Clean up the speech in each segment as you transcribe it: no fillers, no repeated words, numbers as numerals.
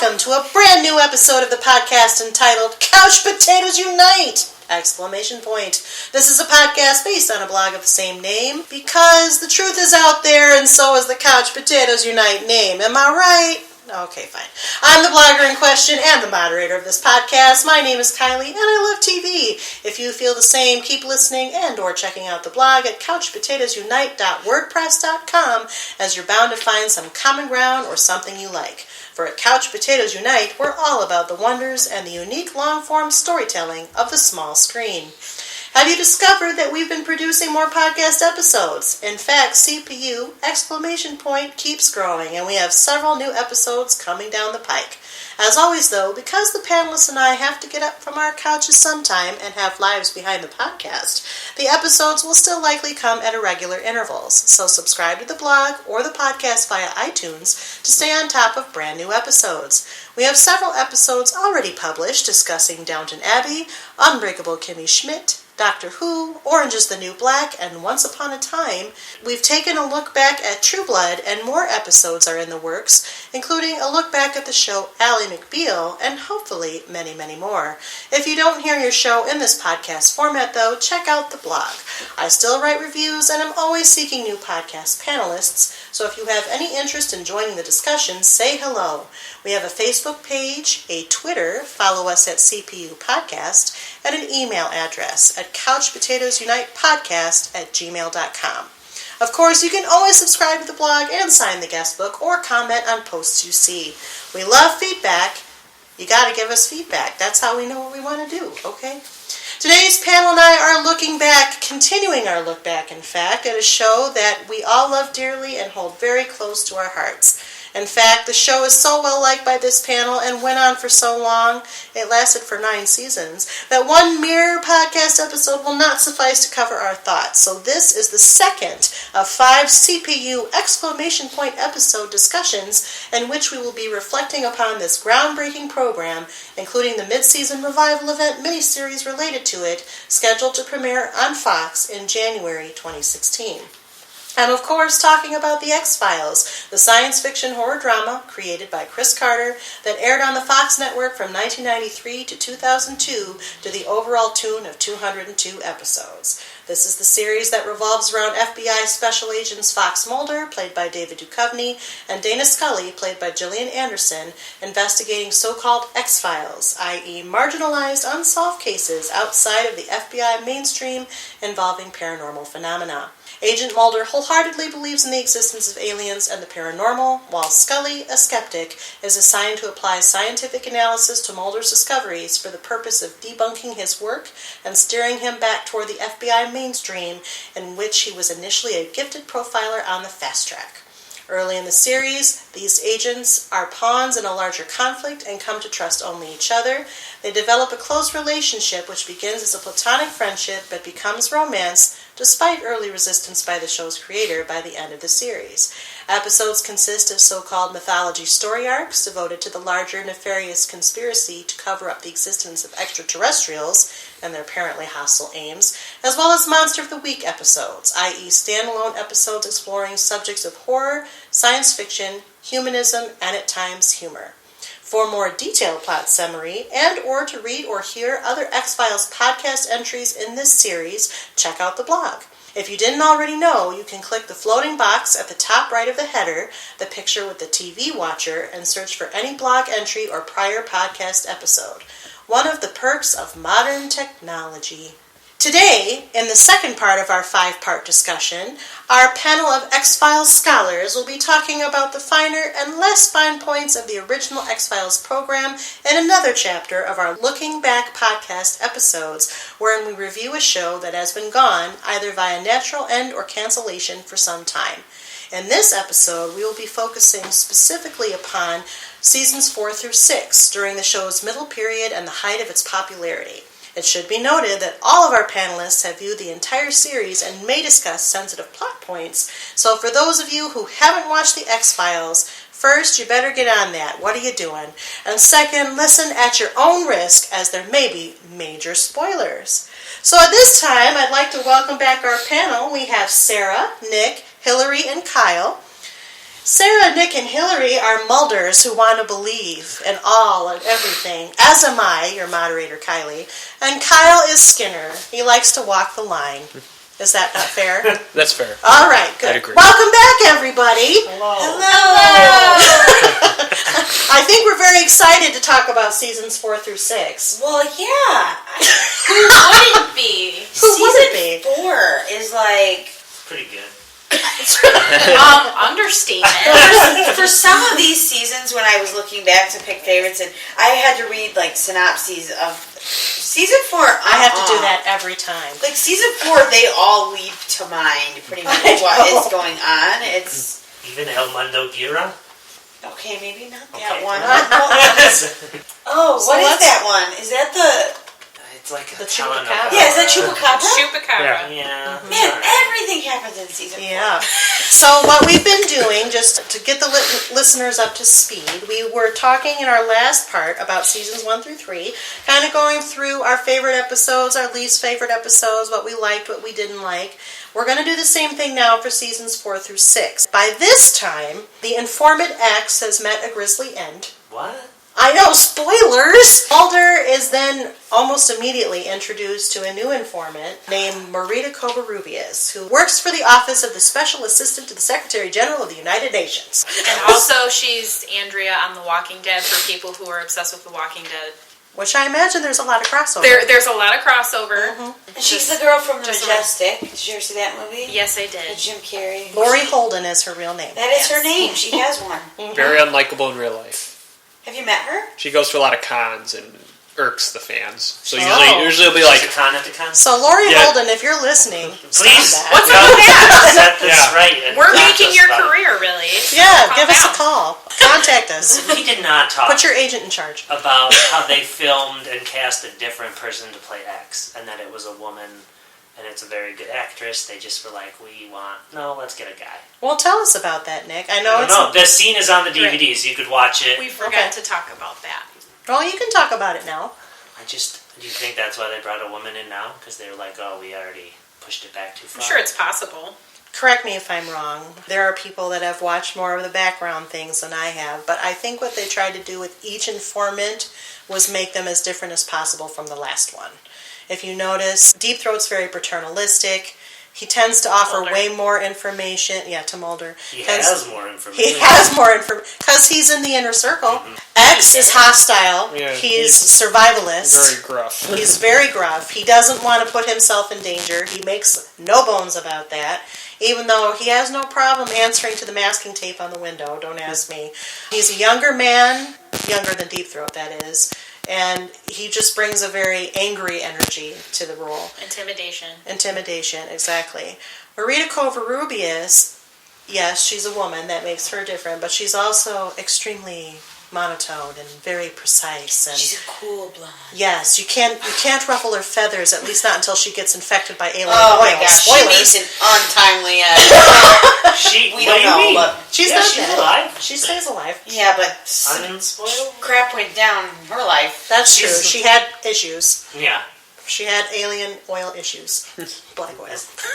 welcome to a brand new episode of the podcast entitled Couch Potatoes Unite! Exclamation point. This is a podcast based on a blog of the same name because the truth is out there and so is the Couch Potatoes Unite name. Am I right? Okay, fine. I'm the blogger in question and the moderator of this podcast. My name is Kylie and I love TV. If you feel the same, keep listening and or checking out the blog at couchpotatoesunite.wordpress.com as you're bound to find some common ground or something you like. For at Couch Potatoes Unite, we're all about the wonders and the unique long-form storytelling of the small screen. Have you discovered that we've been producing more podcast episodes? In fact, CPU, exclamation point, keeps growing, and we have several new episodes coming down the pike. As always, though, because the panelists and I have to get up from our couches sometime and have lives behind the podcast, the episodes will still likely come at irregular intervals, so subscribe to the blog or the podcast via iTunes to stay on top of brand new episodes. We have several episodes already published discussing Downton Abbey, Unbreakable Kimmy Schmidt, Doctor Who, Orange is the New Black, and Once Upon a Time. We've taken a look back at True Blood, and more episodes are in the works, including a look back at the show Ally McBeal, and hopefully many, many more. If you don't hear your show in this podcast format, though, check out the blog. I still write reviews, and I'm always seeking new podcast panelists, so if you have any interest in joining the discussion, say hello. We have a Facebook page, a Twitter, follow us at CPU Podcast, and an email address at couchpotatoesunitepodcast@gmail.com. Of course, you can always subscribe to the blog and sign the guest book or comment on posts you see. We love feedback. You got to give us feedback. That's how we know what we want to do, okay? Today's panel and I are looking back, continuing our look back, in fact, at a show that we all love dearly and hold very close to our hearts. In fact, the show is so well liked by this panel and went on for so long, it lasted for 9 seasons, that one mere podcast episode will not suffice to cover our thoughts. So this is the second of 5 CPU exclamation point episode discussions in which we will be reflecting upon this groundbreaking program, including the mid-season revival event miniseries related to it, scheduled to premiere on Fox in January 2016. And of course, talking about The X-Files, the science fiction horror drama created by Chris Carter that aired on the Fox network from 1993 to 2002 to the overall tune of 202 episodes. This is the series that revolves around FBI Special Agents Fox Mulder, played by David Duchovny, and Dana Scully, played by Gillian Anderson, investigating so-called X-Files, i.e. marginalized, unsolved cases outside of the FBI mainstream involving paranormal phenomena. Agent Mulder wholeheartedly believes in the existence of aliens and the paranormal, while Scully, a skeptic, is assigned to apply scientific analysis to Mulder's discoveries for the purpose of debunking his work and steering him back toward the FBI mainstream, in which he was initially a gifted profiler on the fast track. Early in the series, these agents are pawns in a larger conflict and come to trust only each other. They develop a close relationship which begins as a platonic friendship but becomes romance, despite early resistance by the show's creator by the end of the series. Episodes consist of so-called mythology story arcs devoted to the larger nefarious conspiracy to cover up the existence of extraterrestrials and their apparently hostile aims, as well as Monster of the Week episodes, i.e. standalone episodes exploring subjects of horror, science fiction, humanism, and at times humor. For more detailed plot summary and or to read or hear other X-Files podcast entries in this series, check out the blog. If you didn't already know, you can click the floating box at the top right of the header, the picture with the TV watcher, and search for any blog entry or prior podcast episode. One of the perks of modern technology. Today, in the second part of our 5-part discussion, our panel of X-Files scholars will be talking about the finer and less fine points of the original X-Files program in another chapter of our Looking Back podcast episodes, wherein we review a show that has been gone either via natural end or cancellation for some time. In this episode, we will be focusing specifically upon seasons 4 through 6 during the show's middle period and the height of its popularity. It should be noted that all of our panelists have viewed the entire series and may discuss sensitive plot points, so for those of you who haven't watched The X-Files, first, you better get on that. What are you doing? And second, listen at your own risk, as there may be major spoilers. So at this time, I'd like to welcome back our panel. We have Sarah, Nick, Hilary, and Kyle. Sarah, Nick, and Hilary are Mulders who want to believe in all and everything, as am I, your moderator, Kylie. And Kyle is Skinner. He likes to walk the line. Is that not fair? That's fair. All right, good. I'd agree. Welcome back, everybody. Hello. I think we're very excited to talk about seasons 4 through 6. Well, yeah. Who wouldn't be? Who wouldn't be? Season 4 is like... Pretty good. Understatement. For some of these seasons, when I was looking back to pick favorites, and I had to read like synopses of season 4. I have to do that every time. Like season 4, they all leap to mind pretty much what is going on. It's Even El Mundo Gira? okay, maybe not that Okay. one. It's What is that one? Is that the? like a The telenovela. Chupacabra. Yeah, is that Chupacabra? Chupacabra. Yeah. Man, Sorry. everything happens in season 4. Yeah. So what we've been doing, just to get the listeners up to speed, we were talking in our last part about seasons 1 through 3, kind of going through our favorite episodes, our least favorite episodes, what we liked, what we didn't like. We're going to do the same thing now for seasons 4 through 6. By this time, the informant X has met a grisly end. What? I know, spoilers! Mulder is then almost immediately introduced to a new informant named Marita Covarrubias, who works for the office of the Special Assistant to the Secretary General of the United Nations. And also, she's Andrea on The Walking Dead for people who are obsessed with The Walking Dead. Which I imagine there's a lot of crossover. There's a lot of crossover. Mm-hmm. And she's the girl from Just Majestic. Did you ever see that movie? Yes, I With did. Jim Carrey. Laurie Holden is her real name. That is her name. She has one. Very unlikable in real life. Have you met her? She goes to a lot of cons and irks the fans. So Oh. usually it'll be like, She's a con at the con? So Laurie Yeah. Holden, if you're listening, Please. stop that. What's up with that? Set this Yeah. right. And We're talk to making us your about it. career, really. Yeah, Calm give us a down. call. Contact us. We did not talk Put your agent in charge. about how they filmed and cast a different person to play X, and that it was a woman, and it's a very good actress. They just were like, let's get a guy. Well, tell us about that, Nick. I know I it's... don't know. The scene is on the Right. DVDs. You could watch it. We forgot Okay. to talk about that. Well, you can talk about it now. Do you think that's why they brought a woman in now? Because they were like, we already pushed it back too far. I'm sure it's possible. Correct me if I'm wrong. There are people that have watched more of the background things than I have, but I think what they tried to do with each informant was make them as different as possible from the last one. If you notice, Deep Throat's very paternalistic. He tends to offer Mulder. way more information. Yeah, to Mulder. He has more information. He has more information because he's in the inner circle. X is hostile. Yeah, he's survivalist. very gruff. He's very gruff. He doesn't want to put himself in danger. He makes no bones about that. Even though he has no problem answering to the masking tape on the window. Don't ask me. He's a younger man, younger than Deep Throat, that is. And he just brings a very angry energy to the role. Intimidation, exactly. Marita Covarrubias, yes, she's a woman. That makes her different. But she's also extremely monotone and very precise. And She's a cool blonde. yes, you can't ruffle her feathers, at least not until she gets infected by alien Oh my oil. gosh, she Spoilers. meets an untimely end. What We do don't you know, mean? but She's Yeah, not she's dead. alive. She stays alive. yeah, but Unspoiled? crap went down in her life. That's true. She's- She had issues. Yeah. She had alien oil issues. Black oil.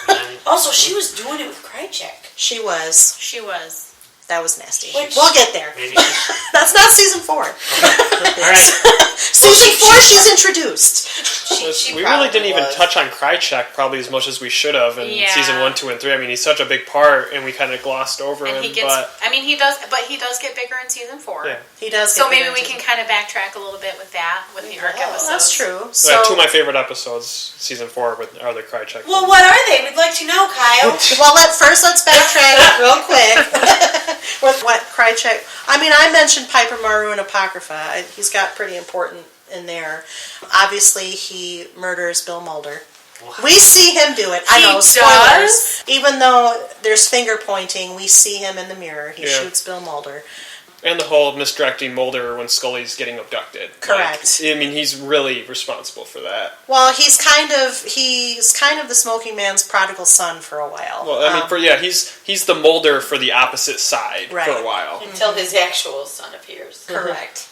And Also, she was doing it with Krychek. She was. She was. That was nasty. Which- We'll get there. maybe she's... That's not season 4. All right. Season 4, she's introduced. She We really probably didn't even was. touch on Krychek probably as much as we should have in Yeah. season 1, 2, and 3. I mean, he's such a big part, and we kind of glossed over And him. he gets. He does get bigger in season 4. Yeah. He does. So get maybe bigger we too. can kind of backtrack a little bit with that, with the arc Yeah, episodes. That's true. So, So, two of my favorite episodes, season 4, are the Krychek. Well, what are they? We'd like to know, Kyle. well, let's backtrack real quick with what Krychek. I mean, I mentioned Piper Maru in Apocrypha. He's got pretty important in there. Obviously, he murders Bill Mulder. We see him do it. I He know, spoilers. does? Even though there's finger pointing, we see him in the mirror. He Yeah. shoots Bill Mulder. And the whole misdirecting Mulder when Scully's getting abducted. Correct. Like, I mean, he's really responsible for that. Well, he's kind of the smoking man's prodigal son for a while. Well, I mean, he's the Mulder for the opposite side for Right. a while. Until his actual son appears. Correct.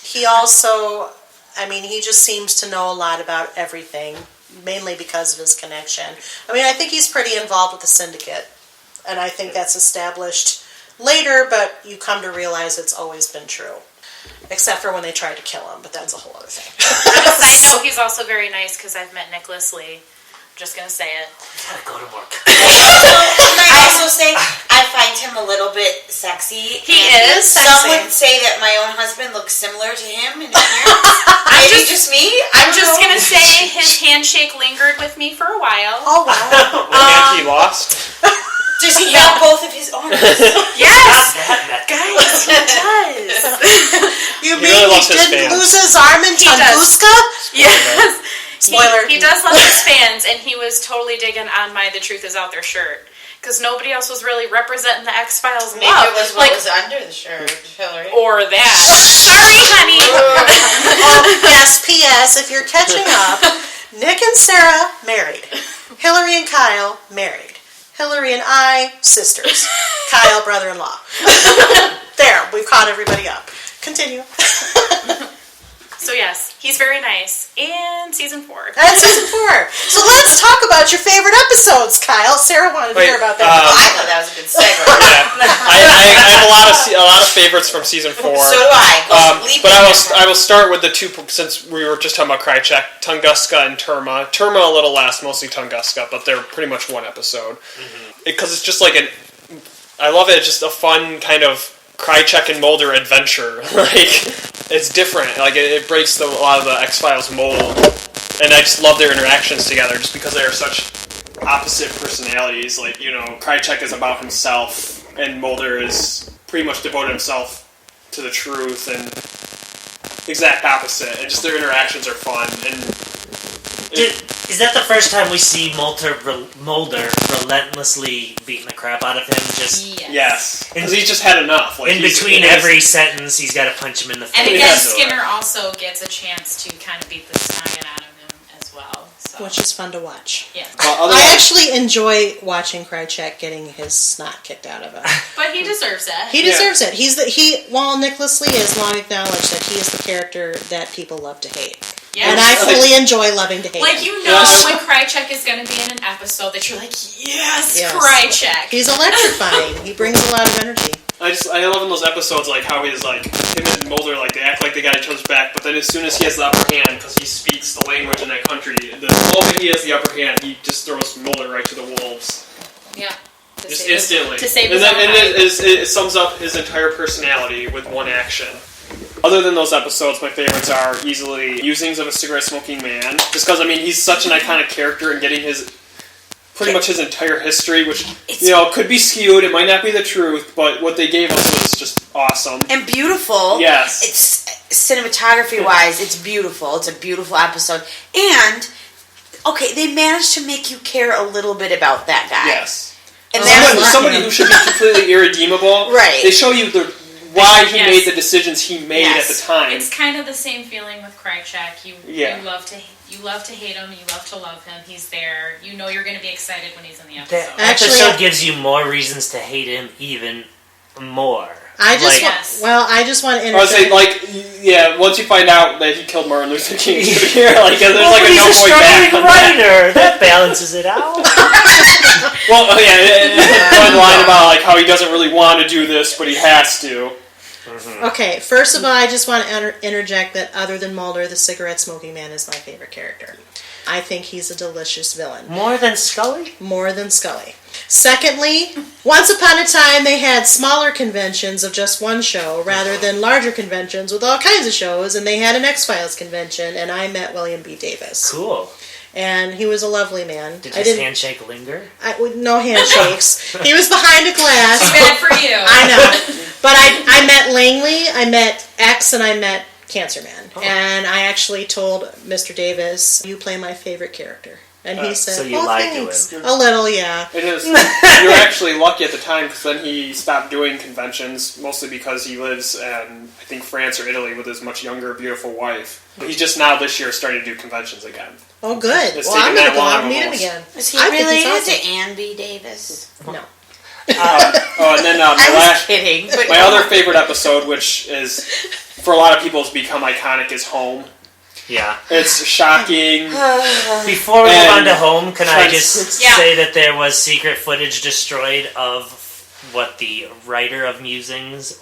He also, I mean, he just seems to know a lot about everything, mainly because of his connection. I mean, I think he's pretty involved with the syndicate, and I think that's established later, but you come to realize it's always been true. Except for when they tried to kill him, but that's a whole other thing. On a side note, he's also very nice because I've met Nicholas Lee. I'm just going to say it. Gotta go to work. I also say I find him a little bit sexy. He is Some sexy. would say that my own husband looks similar to him in appearance. Maybe just me. I'm just going to say his handshake lingered with me for a while. Oh, wow. And he lost. Does he have both of his arms? Yes! That Guys, he does. You He mean really he loves his didn't fans. lose his arm in He does. Tunguska? Yes. Spoiler. He does love his fans, and he was totally digging on my The Truth Is Out There shirt. Because nobody else was really representing the X-Files Maybe love. it was what was under the shirt, Hilary. Or that. Sorry, honey. Yes, P.S. If you're catching up, Nick and Sarah, married. Hilary and Kyle, married. Hilary and I, sisters. Kyle, brother-in-law. There, we've caught everybody up. Continue. So yes, he's very nice. And season 4. That's season 4. So let's talk about your favorite episodes, Kyle. Sarah wanted to hear about that. I thought that was a good segue. Yeah. I have a lot of favorites from season 4. So do I. But I will start with the two, since we were just talking about Krychek, Tunguska and Terma. Terma a little less, mostly Tunguska, but they're pretty much one episode. Because it's just like I love it. It's just a fun kind of Krychek and Mulder adventure. It's different. It breaks a lot of the X-Files mold. And I just love their interactions together just because they are such opposite personalities. Krychek is about himself and Mulder is pretty much devoted himself to the truth and exact opposite. And just their interactions are fun. And Is that the first time we see Mulder relentlessly beating the crap out of him? yes. Because he's just had enough. In between every sentence, he's got to punch him in the face. And again, So, Skinner also gets a chance to kind of beat the snogging out of him as well. So. Which is fun to watch. Yeah. I actually enjoy watching Krychek getting his snot kicked out of him. But he deserves it. He deserves it. While Nicholas Lee has long acknowledged that he is the character that people love to hate. Yes. And I fully enjoy loving to hate him. You know when Krychek is going to be in an episode that you're like, yes. Krychek. He's electrifying. He brings a lot of energy. I love in those episodes how he's him and Mulder they act like they got each other's back, but then as soon as he has the upper hand because he speaks the language in that country, the moment he has the upper hand, he just throws Mulder right to the wolves. Yeah. Just instantly. To save and his then own it sums up his entire personality with one action. Other than those episodes, my favorites are easily Musings of a Cigarette Smoking Man. Just because, he's such an iconic character and getting pretty much his entire history, which, could be skewed. It might not be the truth, but what they gave us was just awesome. And beautiful. Yes. It's cinematography-wise, it's beautiful. It's a beautiful episode. And, they managed to make you care a little bit about that guy. Yes. And somebody who should be completely irredeemable. Right. They show you why he made the decisions he made at the time. It's kind of the same feeling with Krychek. You love to hate him. You love to love him. He's there. You know you're going to be excited when he's in the episode. The episode gives you more reasons to hate him even more. I just want to interject. Once you find out that he killed Martin Luther King Jr., there's he's no a point struggling back on writer. That balances it out. One line about how he doesn't really want to do this, but he has to. Okay, first of all, I just want to interject that other than Mulder, the cigarette smoking man is my favorite character. I think he's a delicious villain. More than Scully? More than Scully. Secondly, once upon a time they had smaller conventions of just one show rather than larger conventions with all kinds of shows, and they had an X-Files convention, and I met William B. Davis. Cool. And he was a lovely man. Did his handshake linger? No handshakes. He was behind a glass. Too bad for you. I know. But I met Langley, I met X, and I met Cancer Man. Oh. And I actually told Mr. Davis, you play my favorite character. And he said, so you lied thanks. to him. A little, yeah. It is. You were actually lucky at the time because then he stopped doing conventions, mostly because he lives in, I think, France or Italy with his much younger, beautiful wife. He's just now this year starting to do conventions again. Oh, good. It's I'm going to go long out and meet him almost. again. Is he I think related he's awesome. to Ann B. Davis? No. And then I was kidding. But my other favorite episode, which is, for a lot of people, has become iconic, is Home. Yeah. It's shocking. Before we move on to Home, can I just Yeah. say that there was secret footage destroyed of what the writer of Musings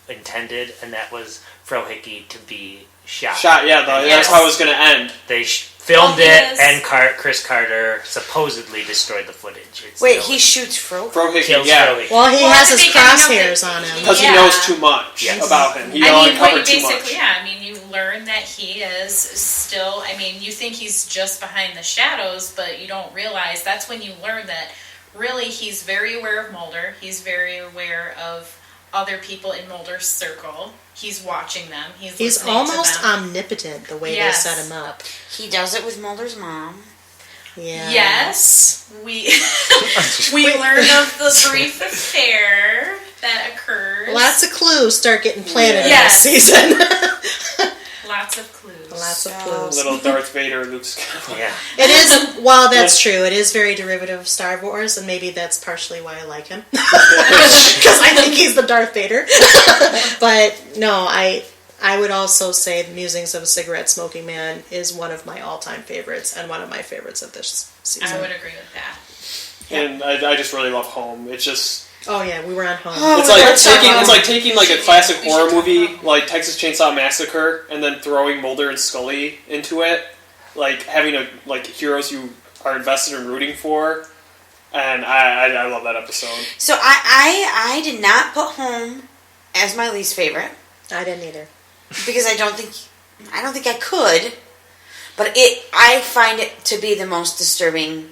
intended, and that was Frohickey to be shot. That's how it was going to end. They filmed it, and Chris Carter supposedly destroyed the footage. Wait, he shoots Frohickey, Frohickey. Well, he has his crosshairs on him. Because he knows too much about him. He uncovered too much. Yeah, I mean, you learn that he is still, I mean, you think he's just behind the shadows, but you don't realize that's when you learn that really he's very aware of Mulder. He's very aware of other people in Mulder's circle. He's watching them. He's almost omnipotent the way they set him up. He does it with Mulder's mom. Yeah. Yes, we learn of the brief affair that occurs. Lots of clues start getting planted in this season. Lots of clues. Lots of clues. Little Darth Vader, Luke Skywalker. Yeah. It is, while that's true, it is very derivative of Star Wars, and maybe that's partially why I like him. Because I think he's the Darth Vader. But, no, I would also say The Musings of a Cigarette Smoking Man is one of my all-time favorites, and one of my favorites of this season. I would agree with that. And I just really love Home. It's just... Oh yeah, we were on Home. It's like taking like a classic horror movie like Texas Chainsaw Massacre and then throwing Mulder and Scully into it, like having heroes you are invested in rooting for, and I love that episode. So I did not put Home as my least favorite. I didn't either because I don't think I could, but I find it to be the most disturbing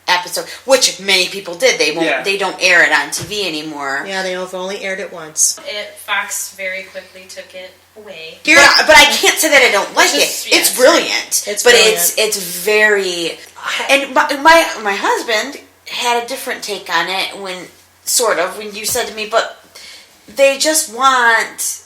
episode, which many people did. They don't air it on TV anymore. Yeah, they've only aired it once. Fox very quickly took it away. But I can't say that I don't like it. It's brilliant. It's very. And my husband had a different take on it when you said to me, but they just want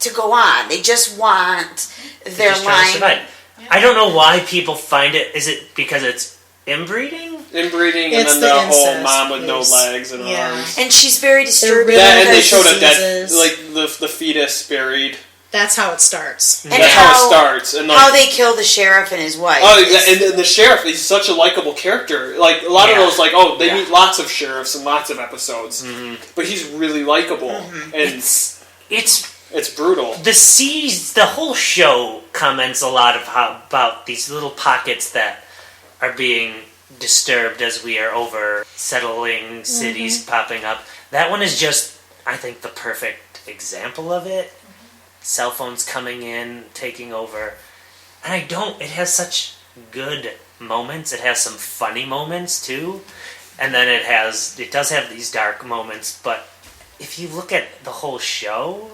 to go on. They just want their line. I don't know why people find it. Is it because it's inbreeding, and then the whole mom with no legs and arms. And she's very disturbing. And they showed a dead, the fetus buried. That's how it starts. And that's how it starts. And how they kill the sheriff and his wife. Oh, and the sheriff is such a likable character. Like, a lot of those, they meet lots of sheriffs in lots of episodes. Mm-hmm. But he's really likable. Mm-hmm. And it's brutal. The whole show comments a lot about these little pockets that are being disturbed as we are over settling cities popping up. That one is just, I think, the perfect example of it. Cell phones coming in, taking over. And it has such good moments. It has some funny moments too. And then it does have these dark moments, but if you look at the whole show,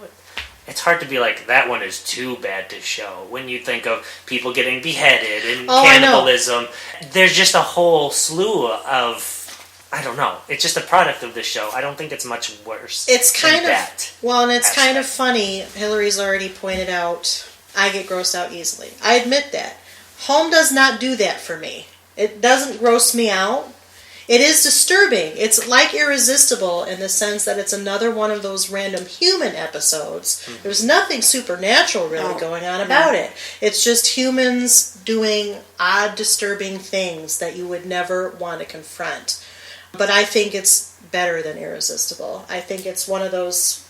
it's hard to be like, that one is too bad to show. When you think of people getting beheaded and cannibalism, there's just a whole slew of, I don't know. It's just a product of the show. I don't think it's much worse. It's kind of funny. Hilary's already pointed out, I get grossed out easily. I admit that. Home does not do that for me. It doesn't gross me out. It is disturbing. It's like Irresistible in the sense that it's another one of those random human episodes. Mm-hmm. There's nothing supernatural really going on about it. It's just humans doing odd, disturbing things that you would never want to confront. But I think it's better than Irresistible. I think it's one of those,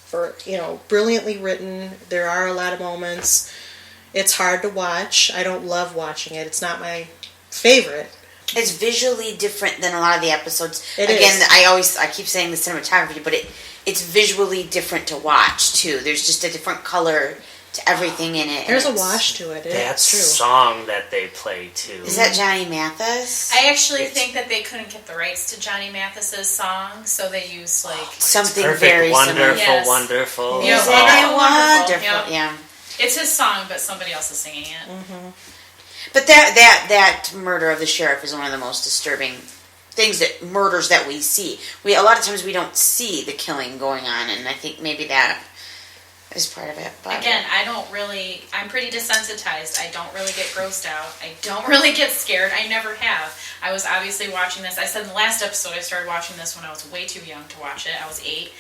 brilliantly written. There are a lot of moments. It's hard to watch. I don't love watching it. It's not my favorite. It's visually different than a lot of the episodes. It Again, is. I keep saying the cinematography, but it's visually different to watch too. There's just a different color to everything in it. There's a wash to it. That's true. Song that they play too. Is that Johnny Mathis? I actually think that they couldn't get the rights to Johnny Mathis's song, so they used something perfect, very wonderful, similar. Wonderful. Yeah, Wonderful. Yep. Yeah. It's his song, but somebody else is singing it. Mm-hmm. But that murder of the sheriff is one of the most disturbing murders that we see. A lot of times we don't see the killing going on, and I think maybe that is part of it. But again, I'm pretty desensitized. I don't really get grossed out. I don't really get scared. I never have. I was obviously watching this. I said in the last episode I started watching this when I was way too young to watch it. I was 8.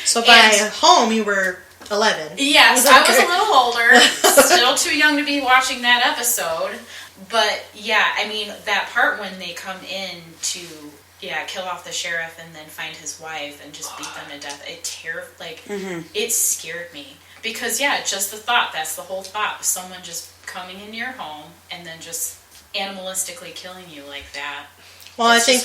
So by home you were 11. Yes, I was a little older. Still too young to be watching that episode. But yeah, I mean, that part when they come in to kill off the sheriff and then find his wife and just beat them to death. It scared me. Because, just the thought, that's the whole thought, someone just coming into your home and then just animalistically killing you like that. Well, I think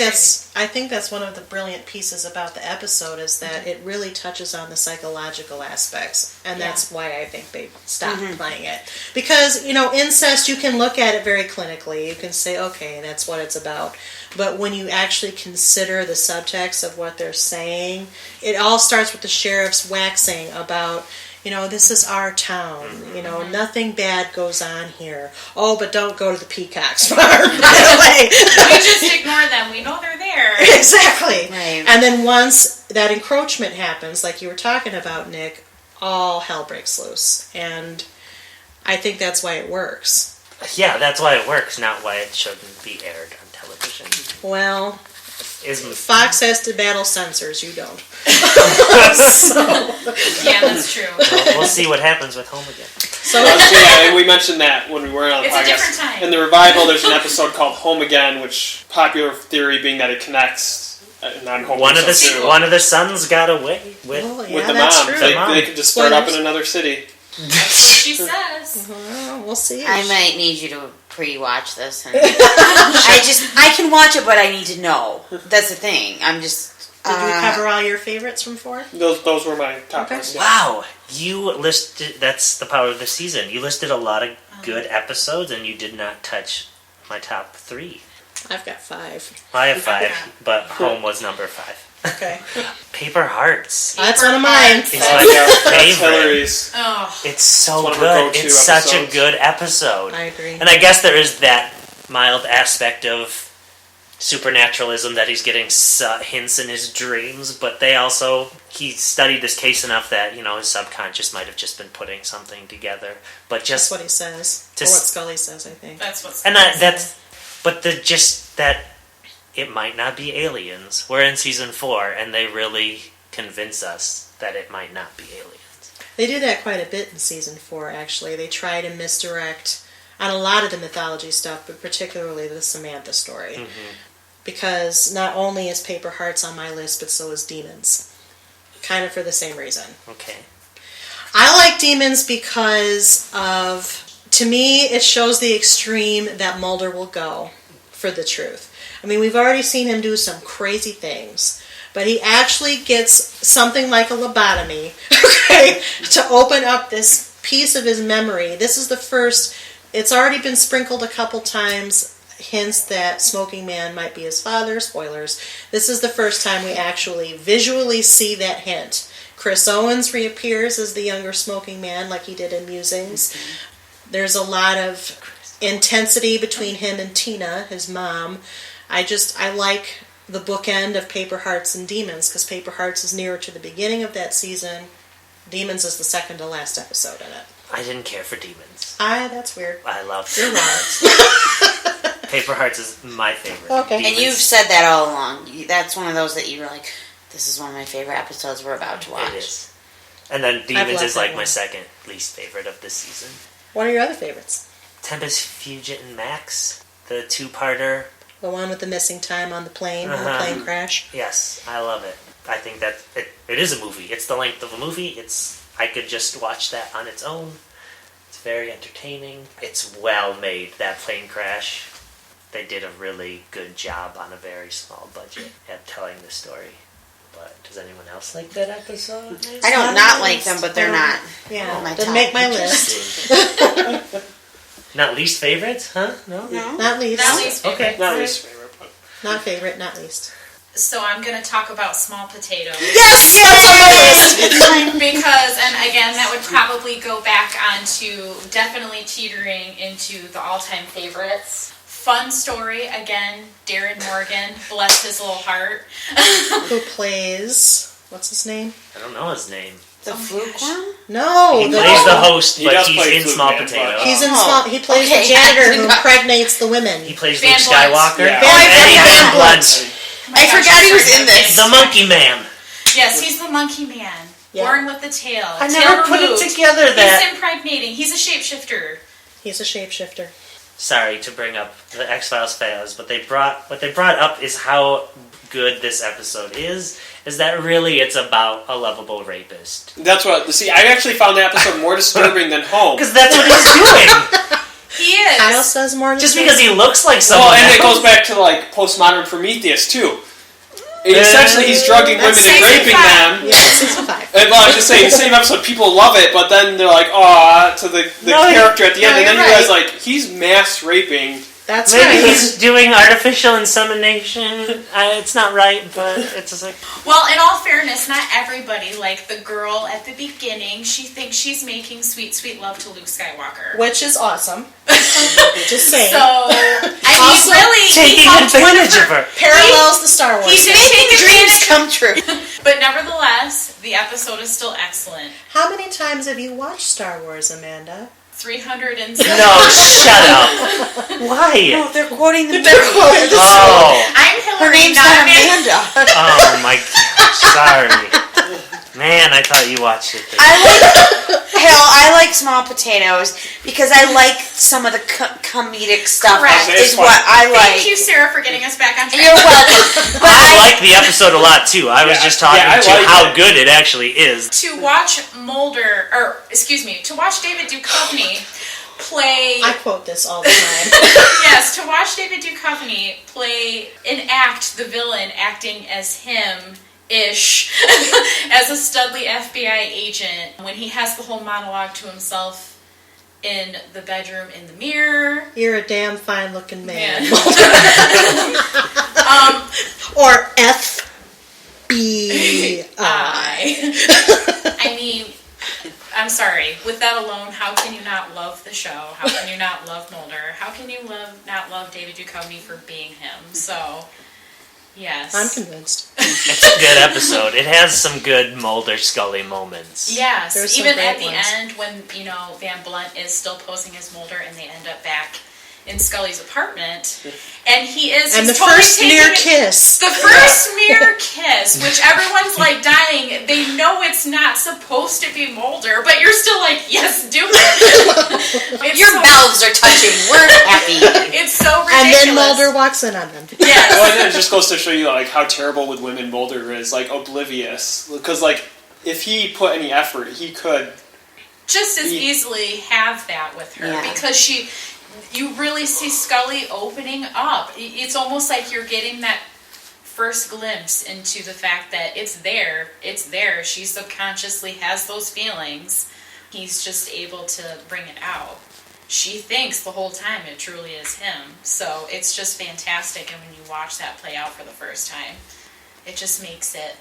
that's one of the brilliant pieces about the episode is that it really touches on the psychological aspects, and that's why I think they stopped playing it. Because, incest, you can look at it very clinically. You can say, okay, that's what it's about. But when you actually consider the subtext of what they're saying, it all starts with the sheriff's waxing about, this is our town. Nothing bad goes on here. Oh, but don't go to the Peacock's farm, by the way. We just ignore them. We know they're there. Exactly. Right. And then once that encroachment happens, like you were talking about, Nick, all hell breaks loose. And I think that's why it works. Yeah, that's why it works, not why it shouldn't be aired on television. Well, Fox has to battle censors, you don't. Yeah, that's true. We'll see what happens with Home Again. So and we mentioned that when we were on the podcast. It's a different time. In the revival, there's an episode called Home Again, which popular theory being that it connects non-Home. One of the sons got away with the that's mom. True. They could just start up in another city. That's what she says. We'll see. I might need you to pre-watch this. I can watch it, but I need to know. That's the thing. I'm just... Did you cover all your favorites from 4? Those were my top ones. Yeah. Wow, you listed... That's the power of the season. You listed a lot of good episodes, and you did not touch my top 3. I've got 5. I have 5, but Home was number 5. Okay. Paper Hearts. That's one of mine. It's my favorite. Hilary's. Oh. It's so one of her good. go-to It's such a episodes. good episode. I agree. And I guess there is that mild aspect of supernaturalism that he's getting hints in his dreams, but he studied this case enough that, his subconscious might have just been putting something together. But just That's what he says. Or what Scully says, I think. That's what's... and that it might not be aliens. We're in season 4, and they really convince us that it might not be aliens. They do that quite a bit in season 4, actually. They try to misdirect on a lot of the mythology stuff, but particularly the Samantha story. Mm-hmm. Because not only is Paper Hearts on my list, but so is Demons. Kind of for the same reason. Okay. I like Demons because to me, it shows the extreme that Mulder will go for the truth. I mean, we've already seen him do some crazy things, but he actually gets something like a lobotomy, okay, to open up this piece of his memory. This is the first, it's already been sprinkled a couple times, hints that Smoking Man might be his father, spoilers. This is the first time we actually visually see that hint. Chris Owens reappears as the younger Smoking Man like he did in Musings. Mm-hmm. There's a lot of intensity between him and Tina, his mom. I like the bookend of Paper Hearts and Demons because Paper Hearts is nearer to the beginning of that season. Demons is the second to last episode in it. I didn't care for Demons. That's weird. I love You're Paper wrong. Hearts. Paper Hearts is my favorite. Okay. Demons. And you've said that all along. That's one of those that you were like, this is one of my favorite episodes we're about to watch. It is. And then Demons is like that my one. second least favorite of this season. What are your other favorites? Tempest, Fugit, and Max, the 2-parter. The one with the missing time on the plane, when the plane crash. Yes, I love it. I think that it is a movie. It's the length of a movie. I could just watch that on its own. It's very entertaining. It's well made, that plane crash. They did a really good job on a very small budget at telling the story. But does anyone else like that episode? I don't not like them, but they're not. Yeah, my didn't top. make my list. Not least favorites, huh? No? Not least. Not least favorite. Okay. Not least favorite, but... Not favorite, not least. So I'm going to talk about Small Potatoes. Yes! That's on my list! Because, and again, that would probably go back onto definitely teetering into the all-time favorites. Fun story, again, Darren Morgan, bless his little heart. Who plays, what's his name? I don't know his name. The fluke one? No! He plays the host, He but does he's play in Fluke Small Man, Potatoes. He's in he plays Okay. the janitor who impregnates the women. He plays Van Luke Blunt. Skywalker. Yeah. Oh, I And he's forgot. Van Blunt. I forgot he was in this. The Monkey Man. Yes, he's the monkey man. Yeah. Born with the tail. I tail never put it removed. together that... He's impregnating. He's a shapeshifter. He's a shapeshifter. sorry to bring up the X-Files fans, but what they brought up is how good this episode is that really it's about a lovable rapist. That's what. See, I actually found the episode more disturbing than Home. Because that's what he's doing. He is. Kyle says more. Just because he looks like someone. Well, and it else. goes back to like postmodern Prometheus too. Essentially, he's drugging women and raping them. Yeah, season 5. And, well, I'm just saying, same episode, people love it, but then they're like, "Aw," to the character at the end, and then you realize like he's mass raping. That's Maybe right. he's doing artificial insemination. It's not right, but it's just like... Well, in all fairness, not everybody, like the girl at the beginning, she thinks she's making sweet, sweet love to Luke Skywalker. Which is awesome. Just saying. So, I Also, mean, really, taking advantage of her. Parallels the Star Wars. He's Making dreams come true. But nevertheless, the episode is still excellent. How many times have you watched Star Wars, Amanda? 300 and No, shut up. Why? No, they're quoting the They're quoting the Oh. I'm Her Hilary, name's not not Amanda. Amanda. Oh my gosh, sorry. Man, I thought you watched it. I like Small Potatoes because I like some of the comedic stuff. Correct. Is what I like. Thank you, Sarah, for getting us back on track. You're welcome. But I like the episode a lot too. I was just talking I to like how it. good it actually is. To watch to watch David Duchovny play... I quote this all the time. Yes, to watch David Duchovny enact the villain acting as him-ish, as a Studley FBI agent, when he has the whole monologue to himself in the bedroom in the mirror. You're a damn fine-looking man. Or FBI. I mean, I'm sorry. With that alone, how can you not love the show? How can you not love Mulder? How can you not love David Duchovny for being him? So, yes. I'm convinced. It's a good episode. It has some good Mulder Scully moments. Yes, There's some even great at the ones. end when, Van Blunt is still posing as Mulder and they end up back in Scully's apartment, and he's And the totally first taking near it- kiss. The first mere kiss, which everyone's like dying. They know it's not supposed to be Mulder, but you're still like, yes, do it. It's your so- mouths are touching. We're happy. It's so And ridiculous. then Mulder walks in on them. Yes. Well, and it just goes to show you like how terrible with women Mulder is, like oblivious. Because like if he put any effort, he could. Just as easily have that with her Yeah. because you really see Scully opening up. It's almost like you're getting that first glimpse into the fact that it's there. She subconsciously has those feelings. He's just able to bring it out. She thinks the whole time it truly is him. So it's just fantastic. And when you watch that play out for the first time, it just makes it.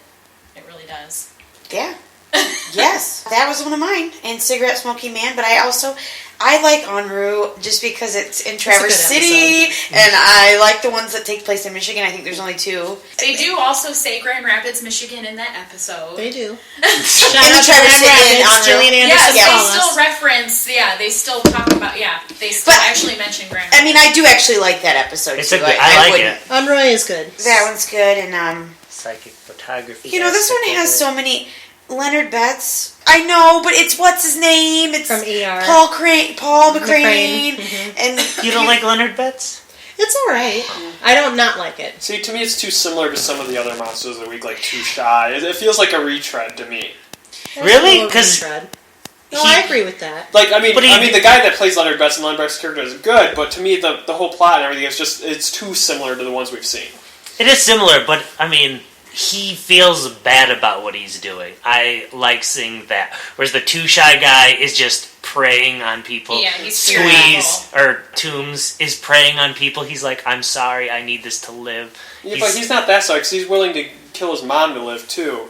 It really does. Yeah. Yes, that was one of mine. And Cigarette Smoking Man, but I like En route just because it's in Traverse good City, and I like the ones that take place in Michigan. I think there's only 2. They do also say Grand Rapids, Michigan in that episode. They do. In the Traverse City and En route. Gillian Anderson. Yes, Wallace. they still reference, they still talk about, they still But- actually mention Grand I Rapids. mean, I do actually like that episode It's too. a good, I like it. Unroy is good. That one's good, and Psychic photography. this one has so many. Leonard Betts. I know, but it's what's his name? It's From ER. Paul McCrane. And You don't like Leonard Betts? It's alright. I don't not like it. See, to me, it's too similar to some of the other Monsters of the Week, like Too Shy. It feels like a retread to me. Really? It's a Because little retread. No, I agree with that. Like, I mean, But he- the guy that plays Leonard Betts and Leonard Betts' character is good, but to me, the whole plot and everything is just, it's too similar to the ones we've seen. it is similar, but I mean, he feels bad about what he's doing. I like seeing that. Whereas the Too Shy guy is just preying on people. Yeah, he's Squeeze, or Toombs, is preying on people. He's like, I'm sorry, I need this to live. Yeah, but he's not that sorry, because he's willing to kill his mom to live, too.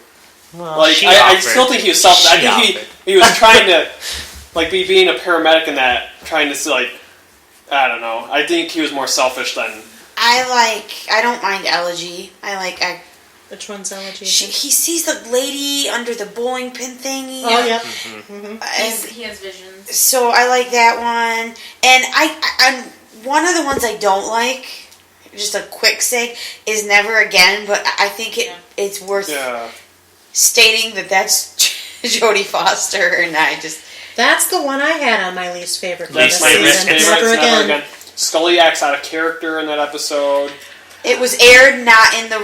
Well, Like, she I offered. still think he was selfish. I She think offered. he was trying to, like, being a paramedic in that, trying to, like, I don't know. I think he was more selfish than... I don't mind Elegy. Which one's Elegy? He sees the lady under the bowling pin thingy. Oh, yep. He has visions. So I like that one. And I one of the ones I don't like, just a quick sake, is Never Again, but I think it's worth stating that that's Jodie Foster, and That's the one I had on my least favorite. That's this my least season. favorite. Never It's again. Scully acts out of character in that episode. It was aired not in the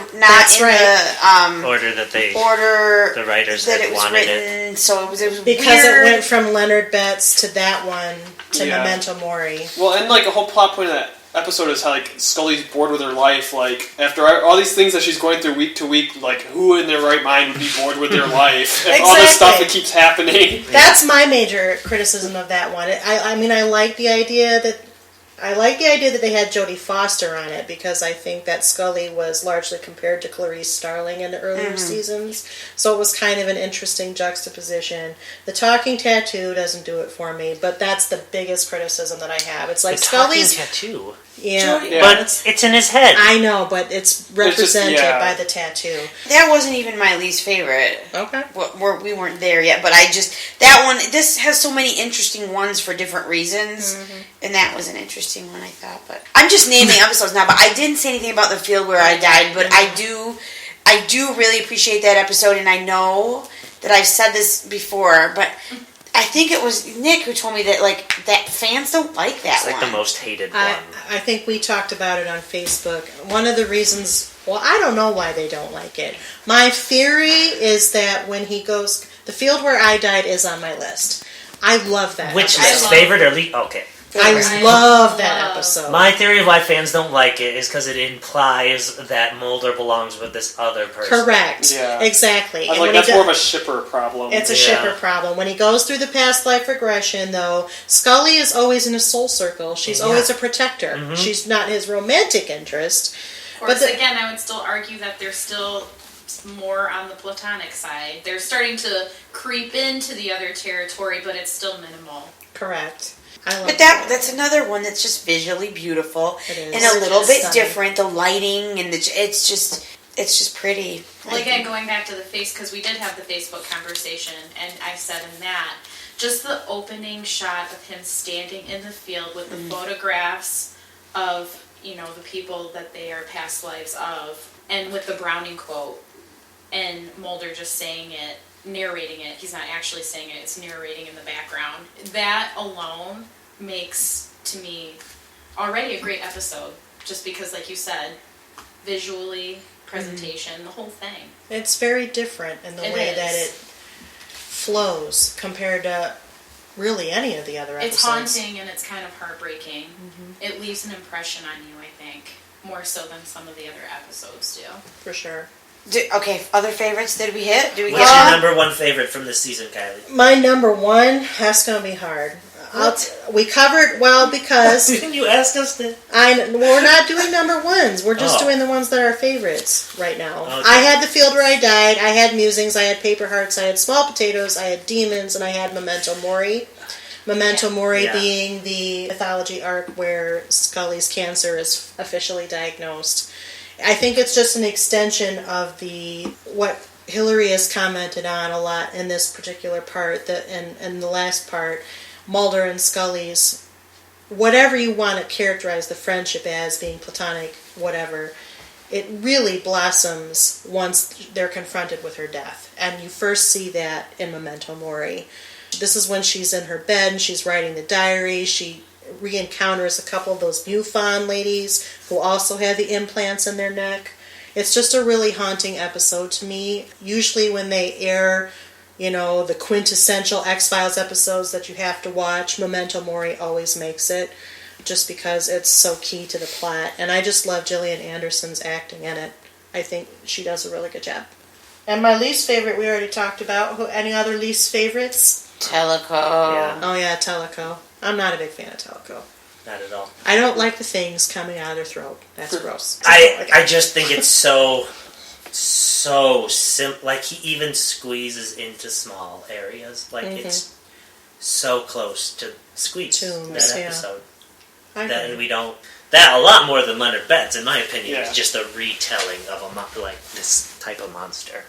order that the writers that had it was wanted written. So it was because weird. it went from Leonard Betts to that one to Yeah. Memento Mori. Well, and like a whole plot point of that episode is how like Scully's bored with her life. Like after all these things that she's going through week to week, like who in their right mind would be bored with their life? And all this stuff that keeps happening. That's my major criticism of that one. I mean, I like the idea that they had Jodie Foster on it because I think that Scully was largely compared to Clarice Starling in the earlier seasons. So it was kind of an interesting juxtaposition. The talking tattoo doesn't do it for me, but that's the biggest criticism that I have. It's like the Scully's tattoo. Yeah. But it's in his head. I know, but it's represented by the tattoo. That wasn't even my least favorite. Okay. We weren't there yet, but that one, this has so many interesting ones for different reasons, and that was an interesting one, I thought. But I'm just naming episodes now, but I didn't say anything about the field where I died, but I do really appreciate that episode, and I know that I've said this before, but I think it was Nick who told me that that fans don't like that one. It's like the most hated one. I think we talked about it on Facebook. One of the reasons, well, I don't know why they don't like it. My theory is that when he goes, the field where I died is on my list. I love that. Which episode. is favorite or least? Okay. I love that episode. My theory of why fans don't like it is because it implies that Mulder belongs with this other person. Correct. Yeah. Exactly. I like that's more of a shipper problem. It's a shipper problem. When he goes through the past life regression, though, Scully is always in a soul circle. She's always a protector. Mm-hmm. She's not his romantic interest. Of course, again, I would still argue that they're still more on the platonic side. They're starting to creep into the other territory, but it's still minimal. Correct. But that's another one that's just visually beautiful and a little bit different. The lighting and it's just pretty. Well, again, going back to the face, because we did have the Facebook conversation, and I said in that, just the opening shot of him standing in the field with the photographs of, the people that they are past lives of, and with the Browning quote, and Mulder just saying it, narrating it. He's not actually saying it, it's narrating in the background. That alone makes, to me, already a great episode. Just because, like you said, visually, presentation, the whole thing. It's very different in the way that it flows compared to really any of the other episodes. It's haunting and it's kind of heartbreaking. Mm-hmm. It leaves an impression on you, I think, more so than some of the other episodes do. For sure. Okay, other favorites did we hit? What's your number one favorite from this season, Kylie? My number one, that's going to be hard. We covered, because... Didn't you ask us that? We're not doing number ones. We're just doing the ones that are favorites right now. Okay. I had The Field Where I Died, I had Musings, I had Paper Hearts, I had Small Potatoes, I had Demons, and I had Memento Mori. Memento Mori being the mythology arc where Scully's cancer is officially diagnosed. I think it's just an extension of what Hilary has commented on a lot in this particular part, and the last part, Mulder and Scully's, whatever you want to characterize the friendship as, being platonic, whatever, it really blossoms once they're confronted with her death. And you first see that in Memento Mori. This is when she's in her bed and she's writing the diary. She re-encounters a couple of those MUFON ladies who also had the implants in their neck. It's just a really haunting episode to me. Usually when they air, the quintessential X-Files episodes that you have to watch, Memento Mori always makes it, just because it's so key to the plot. And I just love Gillian Anderson's acting in it. I think she does a really good job. And my least favorite we already talked about. Any other least favorites? Teleco. Yeah. Oh yeah, Teleco. I'm not a big fan of Teleco. Not at all. I don't like the things coming out of their throat. That's gross. I just think it's so simple. Like, he even squeezes into small areas. Like, it's so close to squeeze that episode. And we don't... That, a lot more than Leonard Betts, in my opinion, is just a retelling of this type of monster.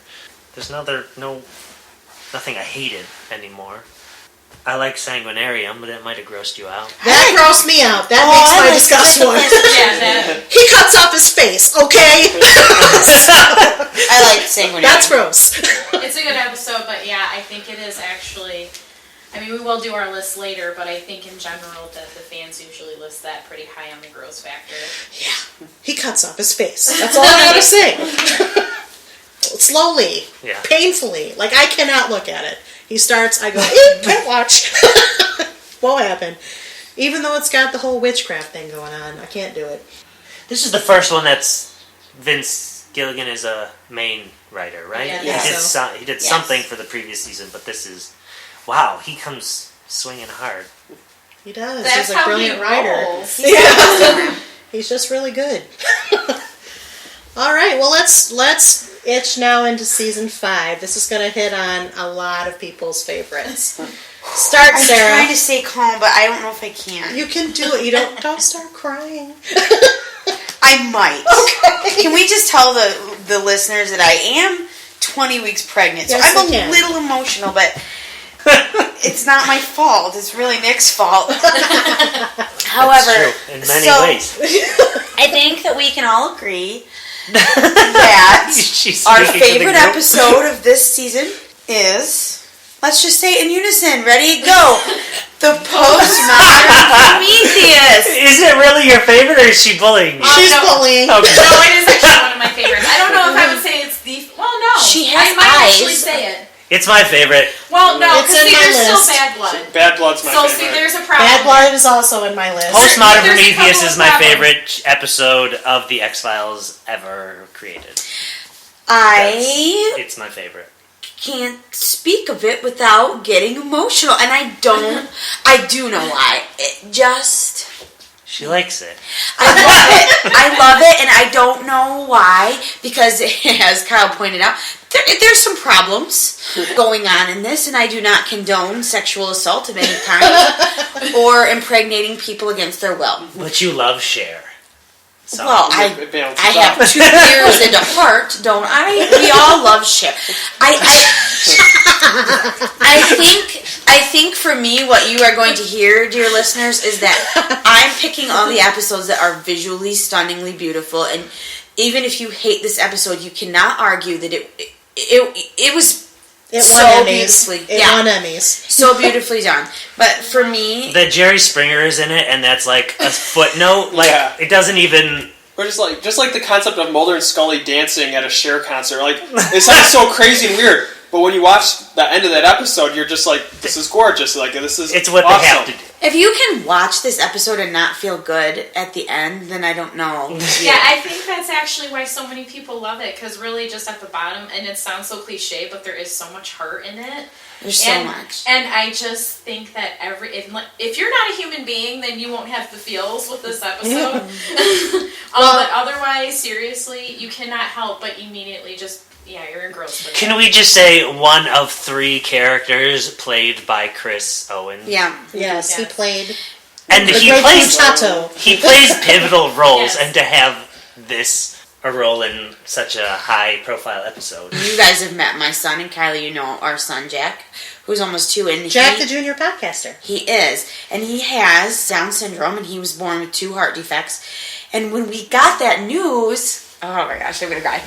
There's nothing I hated anymore. I like Sanguinarium, but it might have grossed you out. That grossed me out. That makes my disgust one. He cuts off his face, okay? I like Sanguinarium. That's gross. It's a good episode, but I think it is actually I mean, we will do our list later, but I think in general that the fans usually list that pretty high on the gross factor. Yeah. He cuts off his face. That's all I gotta say. Slowly. Yeah. Painfully. Like, I cannot look at it. He starts, I go, can't watch. Won't happen. Even though it's got the whole witchcraft thing going on, I can't do it. This is the first one that's Vince Gilligan is a main writer, right? Yeah, He did something for the previous season, but this is... Wow, he comes swinging hard. He does. That's He's a how brilliant he writer. rolls. Yeah. He's just really good. All right, well, let's itch now into season 5. This is going to hit on a lot of people's favorites. Start, Sarah. I'm trying to stay calm, but I don't know if I can. You can do it. You don't start crying. I might. Okay. Can we just tell the listeners that I am 20 weeks pregnant, so Yes, I'm we a can. little emotional, but it's not my fault. It's really Nick's fault. However, That's true, in many ways. I think that we can all agree that She's our speaking to the favorite group. episode of this season is, let's just say it in unison. Ready? Go! The postmodern Prometheus. Is it really your favorite, or is she bullying you? She's no. bullying. Okay. No, it is actually one of my favorites. I don't know if I would say it's the... Well, no. She has I might actually eyes. say it. It's my favorite. Well, no, It's because in my there's still list. Bad Blood. Bad Blood's my So, favorite. see, there's a problem. Bad Blood is also in my list. Postmodern There's a Prometheus couple is of my problems. favorite episode of the X-Files ever created. I It's my favorite. can't speak of it without getting emotional, and I do know why. It just... She likes it. I love it. I love it, and I don't know why, because as Kyle pointed out, there's some problems going on in this, and I do not condone sexual assault of any kind or impregnating people against their will. But you love Cher. So. Well, It balances I out. have 2 ears and a heart, don't I? We all love Cher. I think for me, what you are going to hear, dear listeners, is that I'm picking all the episodes that are visually stunningly beautiful, and even if you hate this episode, you cannot argue that it was It so won Emmys. beautifully. It Yeah. won Emmys. so beautifully done. But for me, That Jerry Springer is in it, and that's like a footnote. Like Yeah. it doesn't even. Or just like the concept of Mulder and Scully dancing at a Cher concert. Like, it sounds so crazy and weird, but when you watch the end of that episode, you're just like, this is gorgeous. Like, this is It's what awesome. they have to do. if you can watch this episode and not feel good at the end, then I don't know. Yeah, I think that's actually why so many people love it, because really just at the bottom, and it sounds so cliche, but there is so much heart in it. There's so much. And I just think that if you're not a human being, then you won't have the feels with this episode. But otherwise, seriously, you cannot help but immediately just, you're engrossed with it. Can we just say one of 3 characters played by Chris Owen? Yeah. Yes, he Yes. played And the he great plays Mutato. he plays pivotal roles, Yes. and to have a role in such a high profile episode. You guys have met my son, and Kylie, you know our son Jack, who's almost 2, and Jack the Junior Podcaster. he is, and he has Down syndrome, and he was born with 2 heart defects. And when we got that news, oh my gosh, I'm gonna cry.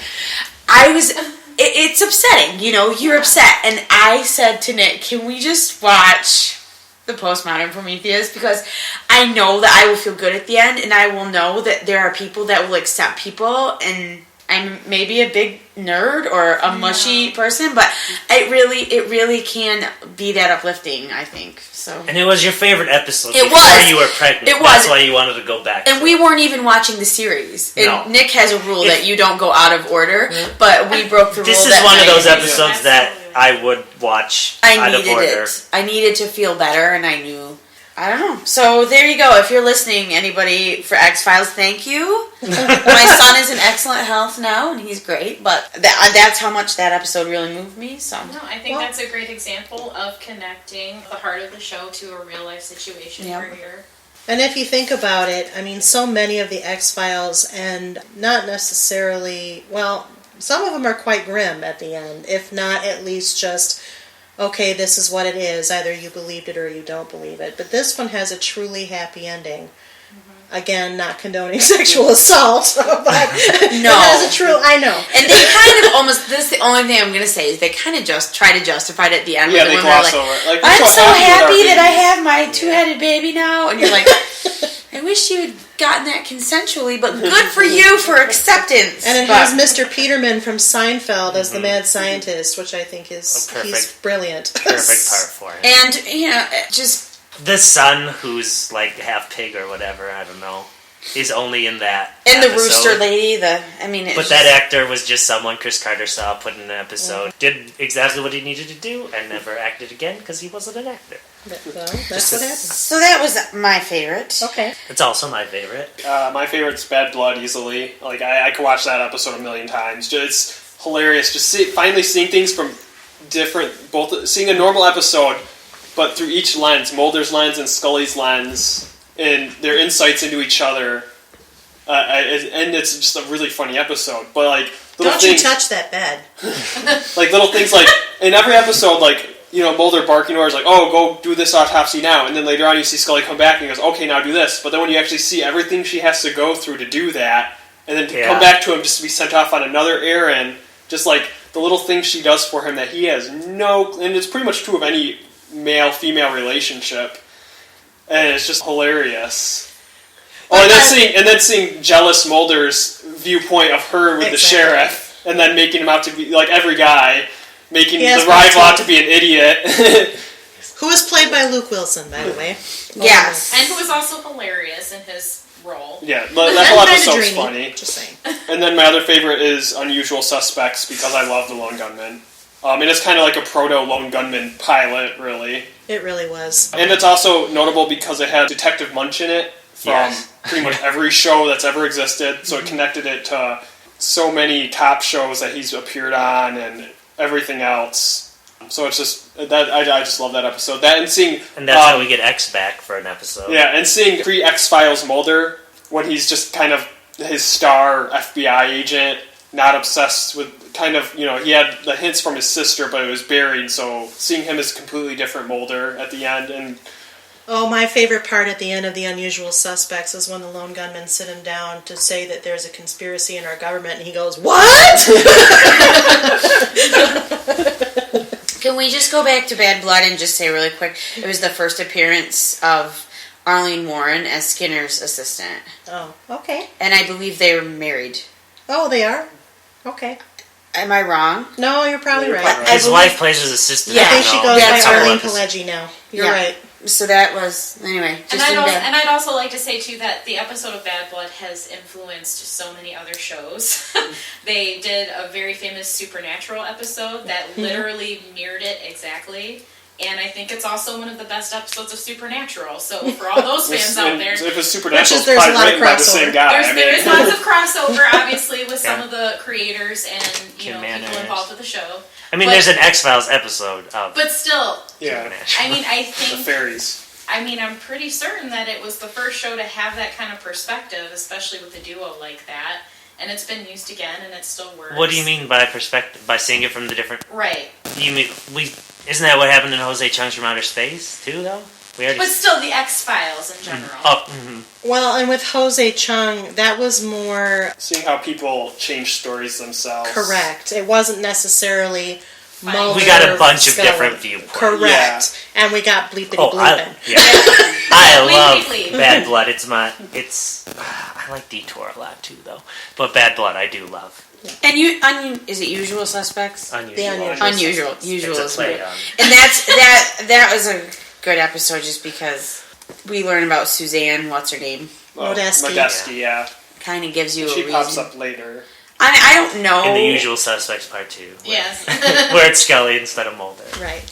It's upsetting, you're upset, and I said to Nick, can we just watch the Postmodern Prometheus, because I know that I will feel good at the end, and I will know that there are people that will accept people, and I'm maybe a big nerd or a mushy person, but it really can be that uplifting, I think. So. And it was your favorite episode It before was. you were pregnant. It was. That's why you wanted to go back. And we weren't even watching the series. And No. Nick has a rule that you don't go out of order, but we broke the rule. This is that one of night. those episodes that Absolutely. I would watch I out of needed order. it. I needed to feel better, and I knew. I don't know. So there you go. If you're listening, anybody for X-Files, thank you. My son is in excellent health now, and he's great. But that's how much that episode really moved me. So No, I think that's a great example of connecting the heart of the show to a real life situation Yep. where you're... And if you think about it, I mean, so many of the X-Files, and not necessarily, well, some of them are quite grim at the end, if not at least just, okay, this is what it is, either you believed it or you don't believe it. But this one has a truly happy ending. Again, not condoning sexual assault, but No. that's a true. I know. And they kind of almost. This is the only thing I'm going to say is they kind of just try to justify it at the end. Yeah, when they the women are gloss over it. Like, I'm so happy with our that I babies. have my two-headed baby now, and you're like, I wish you had gotten that consensually, but good for you for acceptance. And it But- has Mr. Peterman from Seinfeld as the mad scientist, which I think is he's brilliant. Perfect part for him. And just The son, who's like half pig or whatever, I don't know, is only in that. and the episode. rooster lady. But that actor was just someone Chris Carter saw put in an episode, did exactly what he needed to do, and never acted again because he wasn't an actor. Well, that's what happens. So that was my favorite. Okay. It's also my favorite. My favorite's Bad Blood, easily. Like, I could watch that episode a million times. It's hilarious. Just finally seeing things from seeing a normal episode, but through each lens, Mulder's lens and Scully's lens, and their insights into each other. And it's just a really funny episode. But, like, Don't you touch that bed. like, little things like, in every episode, like, Mulder barking orders like, oh, go do this autopsy now. And then later on you see Scully come back and he goes, okay, now do this. But then when you actually see everything she has to go through to do that, and then to come back to him just to be sent off on another errand, just like the little things she does for him that he has and it's pretty much true of any male-female relationship. And it's just hilarious. Oh, and then seeing jealous Mulder's viewpoint of her with the sheriff, and then making him out to be, like every guy, making the rival out to be an idiot. Who was played by Luke Wilson, by the way. Yes. And who was also hilarious in his role. Yeah, that whole episode's funny. Just saying. And then my other favorite is Unusual Suspects, because I love the Lone Gunman. And it's kind of like a proto-Lone Gunman pilot, really. It really was. And it's also notable because it had Detective Munch in it from pretty much every show that's ever existed, so it connected it to so many top shows that he's appeared on and everything else. So it's just that I just love that episode. That and seeing And that's how we get X back for an episode. Yeah, and seeing pre-X-Files Mulder when he's just kind of his star FBI agent, not obsessed with kind of, he had the hints from his sister, but it was buried. So seeing him as completely different Mulder at the end, and oh, my favorite part at the end of The Unusual Suspects is when the lone gunmen sit him down to say that there's a conspiracy in our government, and he goes, "What?" Can we just go back to Bad Blood and just say really quick, it was the first appearance of Arlene Warren as Skinner's assistant. Oh, okay. And I believe they were married. Oh, they are? Okay. Am I wrong? No, you're probably right. His wife plays his assistant. Yeah. I think she goes That's by right. Arlene Pileggi now. You're right. So that was, anyway. And I'd also like to say, too, that the episode of Bad Blood has influenced so many other shows. They did a very famous Supernatural episode that literally mirrored it exactly. And I think it's also one of the best episodes of Supernatural. So for all those fans out there... If it's Supernatural, it's there's probably a lot of written by the same guy. There is lots of crossover, obviously, with some of the creators and people Manners. involved with the show. I mean, there's an X-Files episode of But still, Supernatural. I mean, I The think... fairies. I mean, I'm pretty certain that it was the first show to have that kind of perspective, especially with a duo like that. And it's been used again, and it still works. What do you mean by perspective? By seeing it from the different... Right. You mean... Isn't that what happened in Jose Chung's From Outer Space, too, though? But still, the X-Files in general. Well, and with Jose Chung, that was more... Seeing how people change stories themselves. Correct. It wasn't necessarily... Mulder, we got a bunch of Scully. different viewpoints. Correct. Yeah. And we got bleepity I love Bad Blood. I like Detour a lot too, though. But Bad Blood, I do love. And is it Usual Suspects? Unusual. Usual It's a play on. And that was a good episode just because we learn about Suzanne, what's her name? Modesty. Yeah. Kind of gives you a She reason. pops up later. I don't know. In The Usual Suspects Part 2. Yes. Where it's Scully instead of Mulder. Right.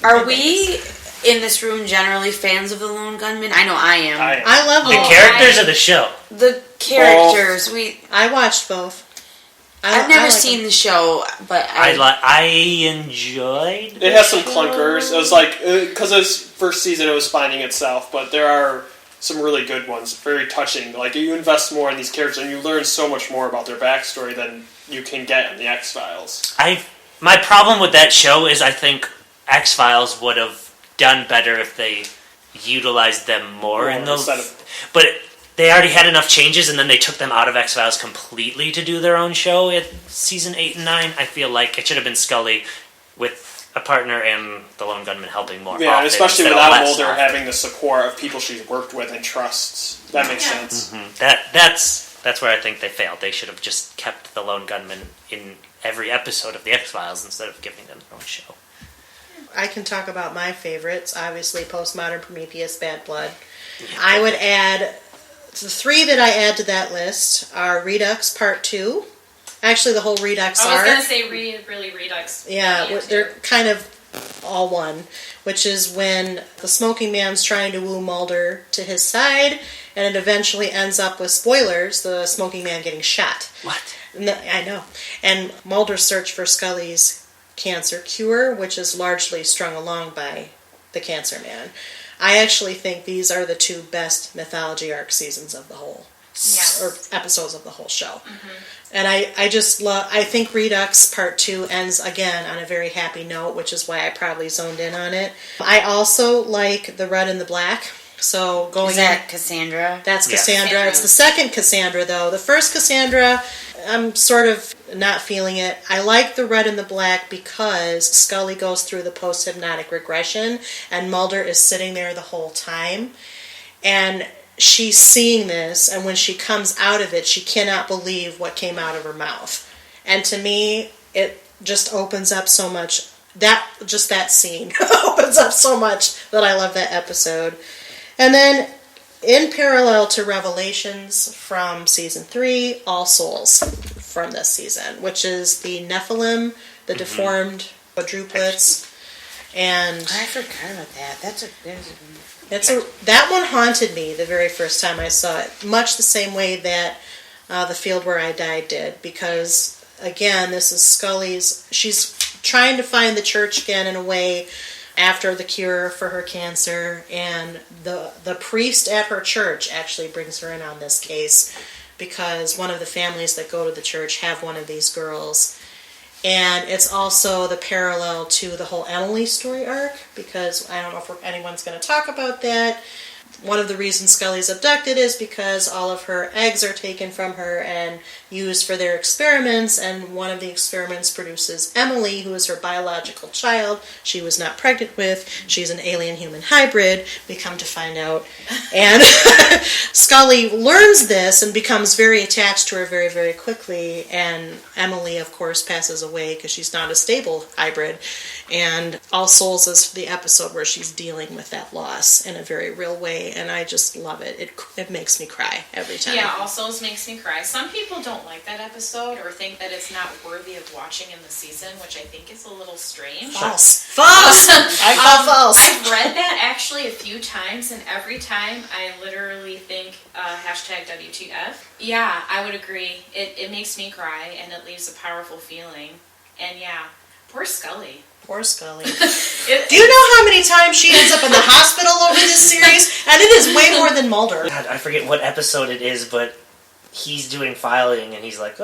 Are we in this room generally fans of the Lone Gunman? I know I am. I love The characters of the show. The characters. I watched both. I've never seen the show, but I enjoyed. It has some clunkers. It was like because it was first season, it was finding itself, but there are some really good ones, very touching. Like you invest more in these characters, and you learn so much more about their backstory than you can get in the X-Files. My problem with that show is I think X-Files would have done better if they utilized them more in those. But they already had enough changes, and then they took them out of X-Files completely to do their own show at season 8 and 9. I feel like it should have been Scully with a partner and the lone gunman helping more. Yeah, often, especially instead without of less Mulder often. having the support of people she's worked with and trusts. That makes sense. That's where I think they failed. They should have just kept the lone gunman in every episode of the X-Files instead of giving them their own show. I can talk about my favorites. Obviously, Postmodern, Prometheus, Bad Blood. I would add, the 3 that I add to that list are Redux Part 2. Actually, the whole Redux arc. I was going to say really Redux. Yeah, they're kind of all one, which is when the smoking man's trying to woo Mulder to his side, and it eventually ends up with, spoilers, the smoking man getting shot. What? No, I know. And Mulder's search for Scully's cancer cure, which is largely strung along by the Cancer Man. I actually think these are the 2 best mythology arc seasons of the whole, or episodes of the whole show. And I just love, I think Redux Part 2 ends again on a very happy note, which is why I probably zoned in on it. I also like the Red and the Black. So going Is that Cassandra? That's Cassandra. Cassandra. It's the second Cassandra, though. The first Cassandra, I'm sort of not feeling it. I like the Red and the Black because Scully goes through the post-hypnotic regression, and Mulder is sitting there the whole time. And she's seeing this, and when she comes out of it, she cannot believe what came out of her mouth. And to me, it just opens up so much. That scene opens up so much that I love that episode. And then, in parallel to Revelations from season 3, All Souls from this season, which is the Nephilim, the deformed quadruplets, and I forgot about that. that one haunted me the very first time I saw it, much the same way that The Field Where I Died did, because again, this is Scully's. She's trying to find the church again in a way after the cure for her cancer, and the priest at her church actually brings her in on this case because one of the families that go to the church have one of these girls. And it's also the parallel to the whole Emily story arc, because I don't know if anyone's going to talk about that. One of the reasons Scully's abducted is because all of her eggs are taken from her and used for their experiments, and one of the experiments produces Emily, who is her biological child she was not pregnant with. She's an alien-human hybrid, we come to find out. And Scully learns this and becomes very attached to her very, very quickly, and Emily, of course, passes away because she's not a stable hybrid. And All Souls is the episode where she's dealing with that loss in a very real way, and I just love it. It makes me cry every time. Yeah, All Souls makes me cry. Some people don't like that episode or think that it's not worthy of watching in the season, which I think is a little strange. False. I call false. I've read that actually a few times, and every time I literally think hashtag WTF. Yeah, I would agree. It makes me cry, and it leaves a powerful feeling. And yeah, poor Scully. Poor Scully. Do you know how many times she ends up in the hospital over this series? And it is way more than Mulder. God, I forget what episode it is, but he's doing filing, and he's like,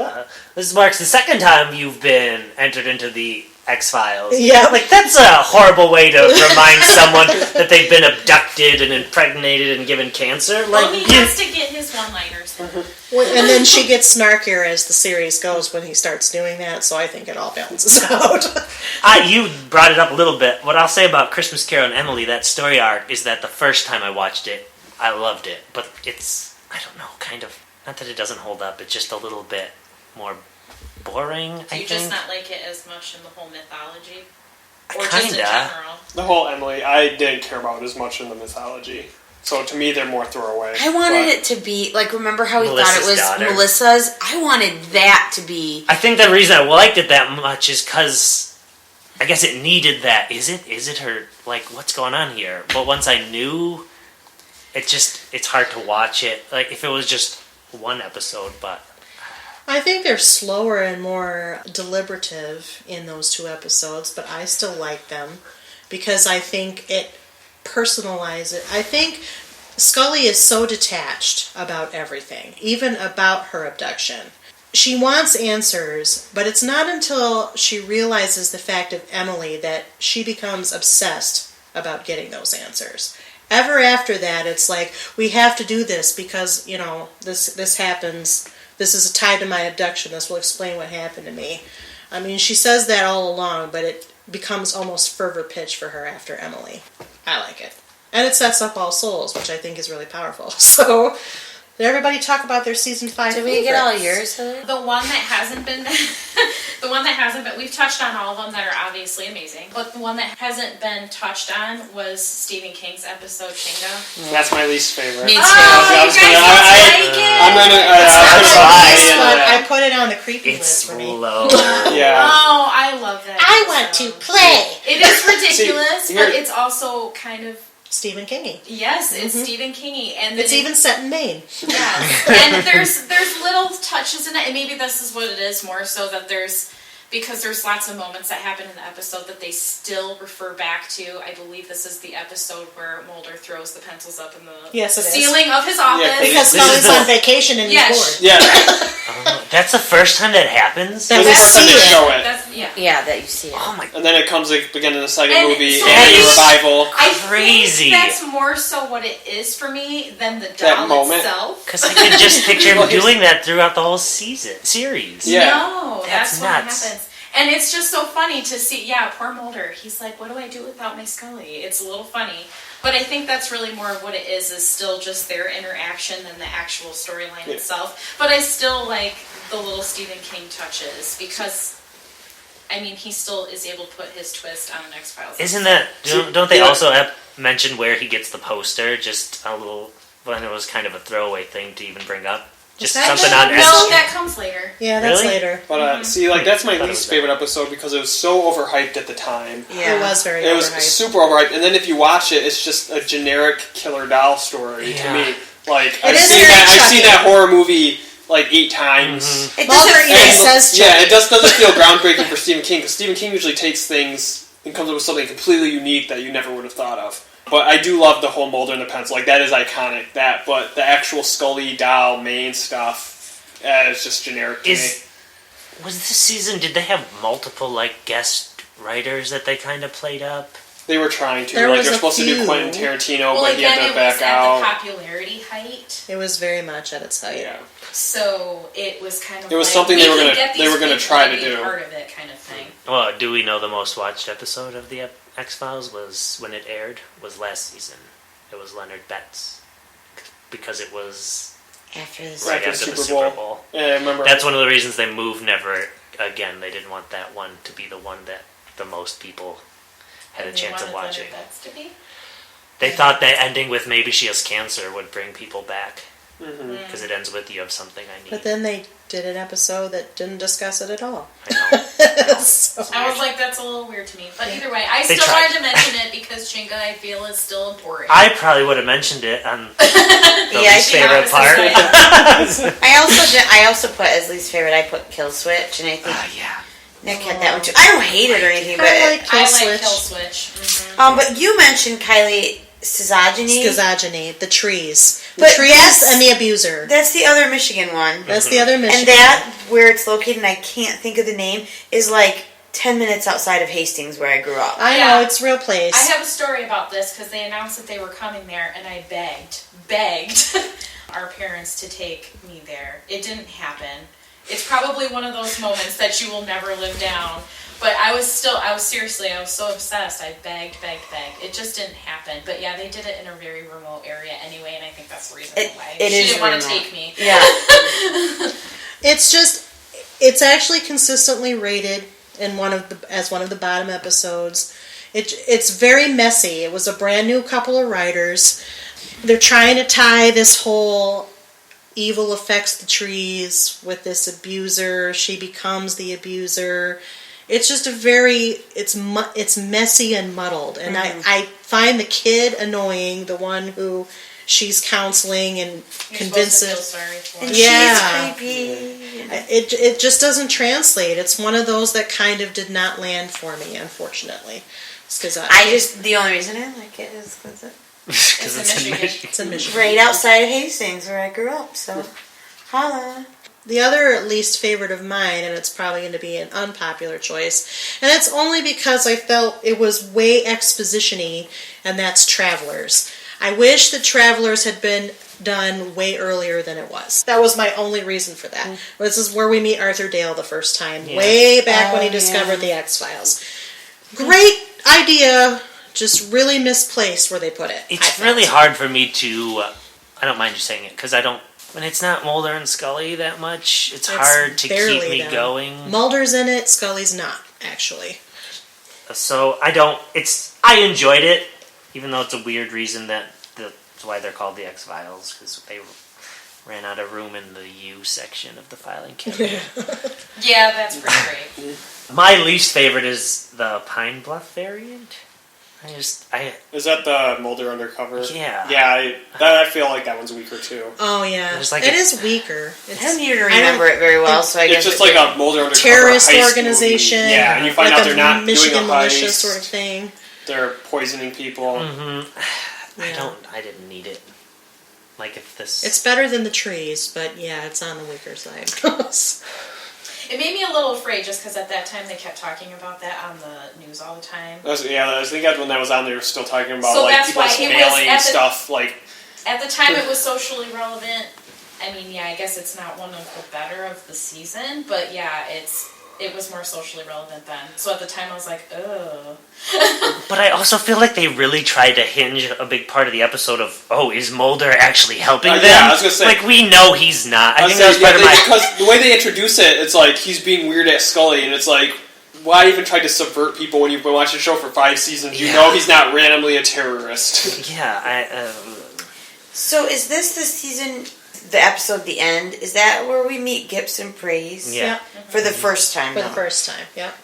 this marks the second time you've been entered into the X-Files. Yeah. Like, that's a horrible way to remind someone that they've been abducted and impregnated and given cancer. Like, Well, he has to get his one-liners. And then she gets snarkier as the series goes when he starts doing that, so I think it all balances out. You brought it up a little bit. What I'll say about Christmas Carol and Emily, that story arc, is that the first time I watched it, I loved it. But it's, I don't know, kind of, not that it doesn't hold up, it's just a little bit more boring, I think. You just not like it as much in the whole mythology? Or just in Kinda. general? The whole Emily, I didn't care about as much in the mythology. So to me, they're more throwaway. I wanted it to be, like, remember how we Melissa's thought it was daughter. Melissa's? I wanted that to be. I think the reason I liked it that much is because I guess it needed that. Is it her, like, what's going on here? But once I knew, it's hard to watch it. Like, if it was just one episode, but... I think they're slower and more deliberative in those 2 episodes, but I still like them because I think it personalizes it. I think Scully is so detached about everything, even about her abduction. She wants answers, but it's not until she realizes the fact of Emily that she becomes obsessed about getting those answers. ever after that, it's like, we have to do this because, this happens. This is tied to my abduction. This will explain what happened to me. I mean, she says that all along, but it becomes almost fervor pitch for her after Emily. I like it. And it sets up All Souls, which I think is really powerful. So, did everybody talk about their season 5 Did we get all yours, Hilary? The one that hasn't been, we've touched on all of them that are obviously amazing. But the one that hasn't been touched on was Stephen King's episode Chinga. That's my least favorite. Me too. Oh, you guys don't like it? I'm gonna. I put it on the creepy It's list for me. low. Yeah. Oh, I love that. I want to episode. play. It is ridiculous, See, but here- it's also kind of, Stephen King. yes, it's Stephen Kingy. And It's then even set in Maine. yes. And there's little touches in it, and maybe this is what it is more so that because there's lots of moments that happen in the episode that they still refer back to. I believe this is the episode where Mulder throws the pencils up in the Yes, it is. ceiling of his office. Because This is Scully's on vacation and he's Yes. bored. Yeah. That's the first time that happens? That This is the first time they see it. show it. That's, yeah. Yeah, that you see it. Oh my And then it comes again in the second And movie, so and that the is- revival. I Crazy. think that's more so what it is for me than the That doll moment. itself. Because I can just picture Well, him here's- doing that throughout the whole series. Yeah. No, That's that's what nuts. happens. And it's just so funny to see, poor Mulder. He's like, what do I do without my Scully? It's a little funny. But I think that's really more of what it is still just their interaction than the actual storyline itself. But I still like the little Stephen King touches because, I mean, he still is able to put his twist on an X-Files. Isn't that... Don't they Yeah. also mention where he gets the poster? Just a little... When it was kind of a throwaway thing to even bring up. Just that something good? on No, SG. that comes later. Yeah, that's Really? later. But see, that's my Thought it least was favorite episode because it was so overhyped at the time. Yeah. It was very It was overhyped. super overhyped, and then if you watch it, it's just a generic killer doll story to Yeah. me. Like It is very I've Chucky. seen that horror movie like 8 times. It Mulder doesn't even And- says yeah, Chucky. it just doesn't feel groundbreaking for Stephen King because Stephen King usually takes things and comes up with something completely unique that you never would have thought of. But I do love the whole Mulder and the pencil. Like that is iconic. But the actual Scully doll main stuff is just generic to me. Was this season... Did they have multiple, guest writers that they kind of played up? They were trying to. There Like was they're a supposed to do few. Quentin Tarantino, Well, but he again, had it to was back at out. the popularity height. It was very much at its height. Yeah. So it was kind of It was like, something we they were can gonna- get they these were gonna people try to be do. part of it kind of thing. Well, do we know the most watched episode of the X-Files was when it aired? Was last season. It was Leonard Betts. Because it was After this. Right. right After after the Super Super Bowl. Bowl. Yeah, I remember. That's one of the reasons they moved never again. They didn't want that one to be the one that the most people had a And they chance of wanted watching. Leonard Betts to be. They thought that ending with maybe she has cancer would bring people back. Mhm. Because it ends with you have something I need. But then they did an episode that didn't discuss it at all. I know. So- I was like, that's a little weird to me. But either way, I They still tried. wanted to mention it because Chinga, I feel, is still important. I probably would have mentioned it on the Yeah, I least think favorite part. I also put as least favorite. I put Kill Switch, and I think Yeah. Nick had that one too. I don't hate it or anything, but I like Kill I Switch. like Kill Switch. Mm-hmm. but you mentioned Kylie Schizogyny. Schizogyny, the trees. The But trees that's- and the abuser. That's the other Michigan one. That's the other mission. And that, where it's located, and I can't think of the name, is like 10 minutes outside of Hastings, where I grew up. I Yeah. know, it's a real place. I have a story about this because they announced that they were coming there, and I begged our parents to take me there. It didn't happen. It's probably one of those moments that you will never live down. But I was so obsessed. I begged. It just didn't happen. But yeah, they did it in a very remote area anyway, and I think that's the reason why. it She is didn't want to remote. take me. Yeah. It's actually consistently rated in as one of the bottom episodes. It's very messy. It was a brand new couple of writers. They're trying to tie this whole evil affects the trees with this abuser. She becomes the abuser. It's just it's messy and muddled. And I find the kid annoying, the one who she's counseling and You're supposed to feel convinces. sorry for And her. Yeah. she's creepy. It just doesn't translate. It's one of those that kind of did not land for me, unfortunately. Because The only reason I like it is because Because It's it's in in Michigan. Michigan. it's in Michigan. right outside of Hastings, where I grew up, so holla. The other least favorite of mine, and it's probably going to be an unpopular choice, and it's only because I felt it was way exposition-y, and that's Travelers. I wish that Travelers had been done way earlier than it was. That was my only reason for that. This is where we meet Arthur Dale the first time, way back when he discovered the X-Files. Great idea, just really misplaced where they put it. It's really hard for me to... I don't mind you saying it, because I don't... When it's not Mulder and Scully that much, it's hard to keep me going. Mulder's in it, Scully's not, actually. So I enjoyed it, even though it's a weird reason that's why they're called the X-Files, because they ran out of room in the U section of the filing cabinet. Yeah, that's pretty great. My least favorite is the Pine Bluff variant. Is that the Mulder Undercover? Yeah. Yeah, I feel like that one's weaker too. Oh yeah, it is weaker. I don't even remember it very well, so I guess it's just like a Mulder Undercover terrorist organization. Movie. Yeah, and you find out they're not Michigan doing a heist. militia sort of thing. They're poisoning people. Mm-hmm. Yeah. I didn't need it. Like if this. It's better than the trees, but yeah, it's on the weaker side. It made me a little afraid just because at that time they kept talking about that on the news all the time. I think that's when that was on, they were still talking about people mailing stuff. At the time it was socially relevant. I mean, yeah, I guess it's not one of the better of the season, but yeah, it was more socially relevant then. So at the time I was like, ugh. But I also feel like they really tried to hinge a big part of the episode of, is Mulder actually helping them? Yeah, I was going to say. Like, we know he's not. I think that's because the way they introduce it, it's like he's being weird at Scully, and it's like, why even try to subvert people when you've been watching the show for 5 seasons? You know he's not randomly a terrorist. Yeah, So is this the season... The episode, The End, is that where we meet Gibson Praise? Yeah. For the first time. For the first time, yep.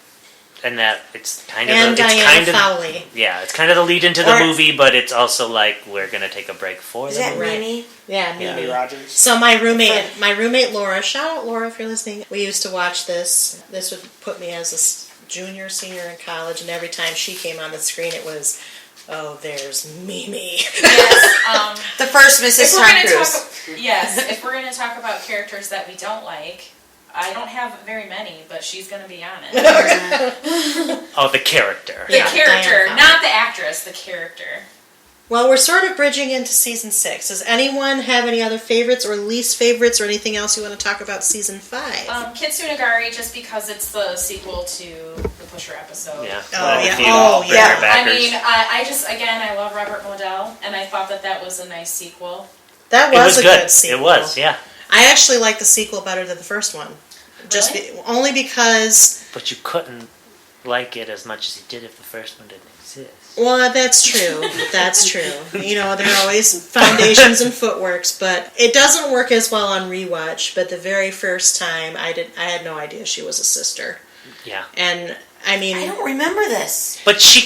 And that it's kind of and Diana Fowley. Yeah, it's kind of the lead into the movie, but it's also like we're gonna take a break for Is them. that Mimi? Yeah, Mimi Rogers. So my roommate Laura, shout out Laura if you're listening. We used to watch this. This would put me as a junior, senior in college, and every time she came on the screen, it was, oh, there's Mimi. Yes. The first Mrs. Tom Cruise. If we're going to talk about characters that we don't like, I don't have very many, but she's going to be on it. Oh, the character. The character, not the actress, the character. Well, we're sort of bridging into season 6. Does anyone have any other favorites or least favorites or anything else you want to talk about season 5? Kitsunagari, just because it's the sequel to the Pusher episode. Yeah. I mean, I love Robert Modell, and I thought that was a nice sequel. That was a good sequel. It was, yeah. I actually like the sequel better than the first one. Really? Only because... But you couldn't like it as much as you did if the first one didn't exist. Well, that's true. That's true. You know, there are always foundations and footworks, but it doesn't work as well on rewatch. But the very first time, I had no idea she was a sister. Yeah. And I mean, I don't remember this. But did she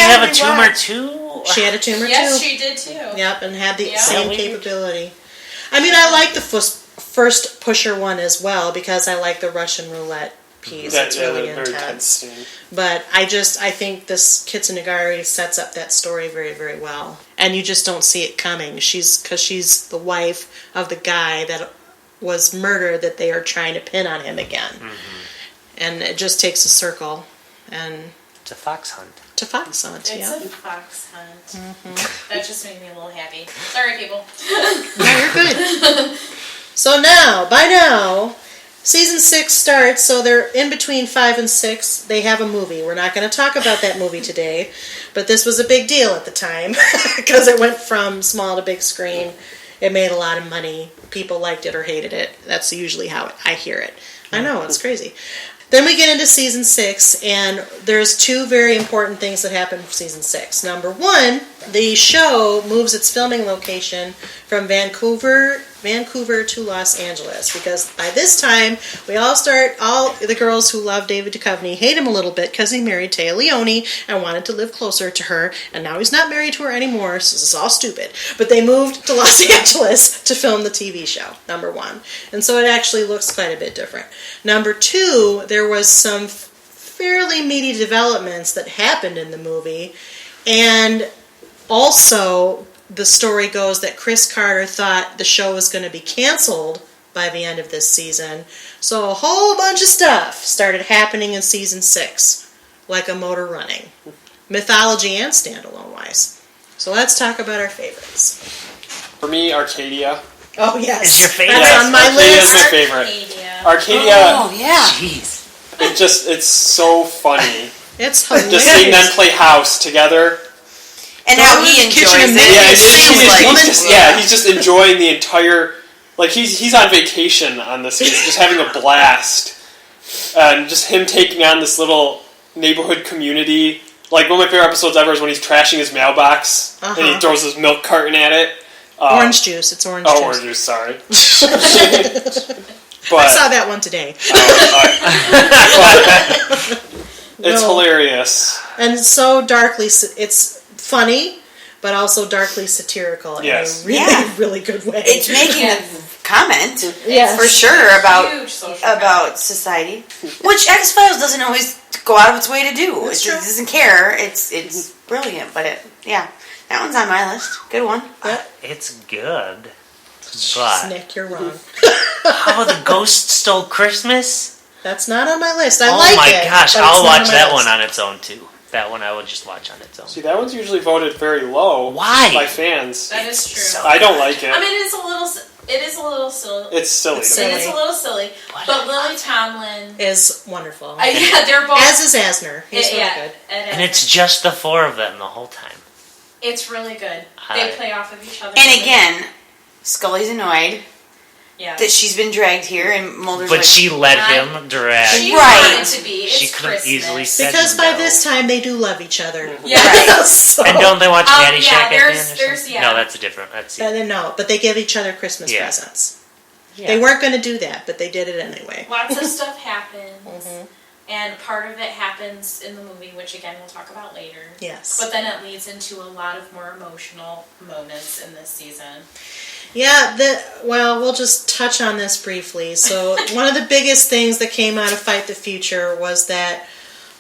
have a tumor too? She had a tumor Yes, too. she did too. Yep, and had the same capability. I mean, I like the first Pusher one as well because I like the Russian roulette piece. It's really intense. But I think this Kitsunagari sets up that story very, very well. And you just don't see it coming. Because she's the wife of the guy that was murdered that they are trying to pin on him again. Mm-hmm. And it just takes a circle. And it's a fox hunt. It's a fox hunt. Mm-hmm. That just made me a little happy. Sorry, people. No, you're good. So by now, season 6 starts, so they're in between 5 and 6. They have a movie. We're not going to talk about that movie today, but this was a big deal at the time because it went from small to big screen. It made a lot of money. People liked it or hated it. That's usually how I hear it. I know, it's crazy. Then we get into season 6, and there's 2 very important things that happen in season 6. Number 1, the show moves its filming location from Vancouver to Los Angeles, because by this time, all the girls who love David Duchovny hate him a little bit because he married Téa Leoni and wanted to live closer to her, and now he's not married to her anymore, so this is all stupid. But they moved to Los Angeles to film the TV show, number 1. And so it actually looks quite a bit different. Number 2, there was some fairly meaty developments that happened in the movie, and also the story goes that Chris Carter thought the show was going to be canceled by the end of this season. So a whole bunch of stuff started happening in season 6, like a motor running. Mythology and standalone-wise. So let's talk about our favorites. For me, Arcadia. Oh, yes. Is your favorite? That's on my Arcadia list. is my favorite. Arcadia. Oh, yeah. Jeez. It's so funny. It's hilarious. Just seeing them play house together. And how he enjoys it. He's just enjoying the entire. Like he's on vacation on this. He's just having a blast, and just him taking on this little neighborhood community. Like one of my favorite episodes ever is when he's trashing his mailbox and he throws his milk carton at it. Orange juice. It's orange juice. Oh, orange juice. Sorry. But, I saw that one today. It's hilarious. And so darkly, it's funny, but also darkly satirical in a really good way. It's making a comment, Yes. for sure, Huge about society, which X-Files doesn't always go out of its way to do. That's It true. doesn't care. It's brilliant, but that one's on my list. Good one. Yep. It's good. But Nick, you're wrong. How the Ghost Stole Christmas? That's not on my list. I Oh like my it. gosh, but I'll it's not watch on my that list. one on its own too. That one I would just watch on its own. See, that one's usually voted very low. Why? By fans. That is true. I don't like it. I mean, it is a little silly. It's silly. It's to me. It is a little silly, but Lily Tomlin. Is wonderful. They're both. As is Asner. He's really good. And it's just the four of them the whole time. It's really good. They play off of each other. And again, Scully's annoyed yeah. that she's been dragged here, and Mulder's But like, she let him drag. She Right. wanted to be. She It's could have Christmas. easily said Because by no. this time they do love each other. Yeah. So- And don't they watch Caddyshack yeah, at the end or there's something? yeah. No, that's a different. That's And then no, but they give each other Christmas Yeah. presents. Yeah. They weren't going to do that, but they did it anyway. Lots of stuff happens. Mhm. And part of it happens in the movie, which again we'll talk about later. Yes. But then it leads into a lot of more emotional moments in this season. Yeah, we'll just touch on this briefly. So one of the biggest things that came out of Fight the Future was that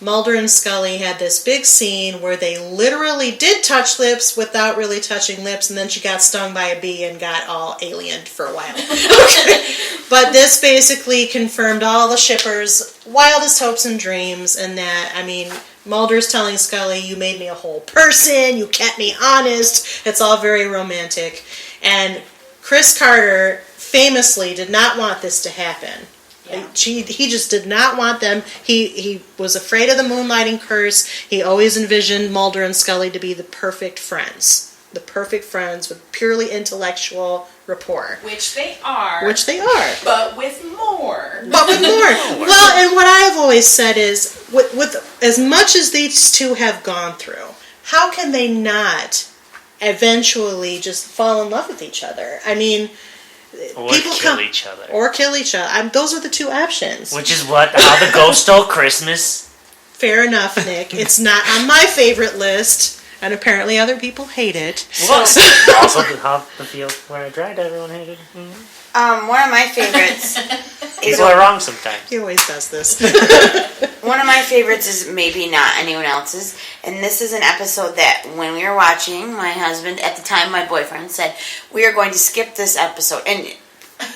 Mulder and Scully had this big scene where they literally did touch lips without really touching lips, and then she got stung by a bee and got all aliened for a while. Okay. But this basically confirmed all the shippers' wildest hopes and dreams, and that, I mean, Mulder's telling Scully, you made me a whole person, you kept me honest. It's all very romantic. And Chris Carter famously did not want this to happen. Yeah. He just did not want them. He was afraid of the moonlighting curse. He always envisioned Mulder and Scully to be the perfect friends. The perfect friends with purely intellectual rapport. Which they are. But with more. Well, and what I've always said is, with as much as these two have gone through, how can they not eventually just fall in love with each other? I mean, Or people kill each other. Or kill each other. Those are the two options. Which is how the Ghost Stole Christmas. Fair enough, Nick. It's not on my favorite list, and apparently other people hate it. Well, also how the field where I dried, everyone hated. one of my favorites is People are wrong sometimes. He always does this. one of my favorites is maybe not anyone else's, and this is an episode that when we were watching, my husband, at the time my boyfriend, said we are going to skip this episode. And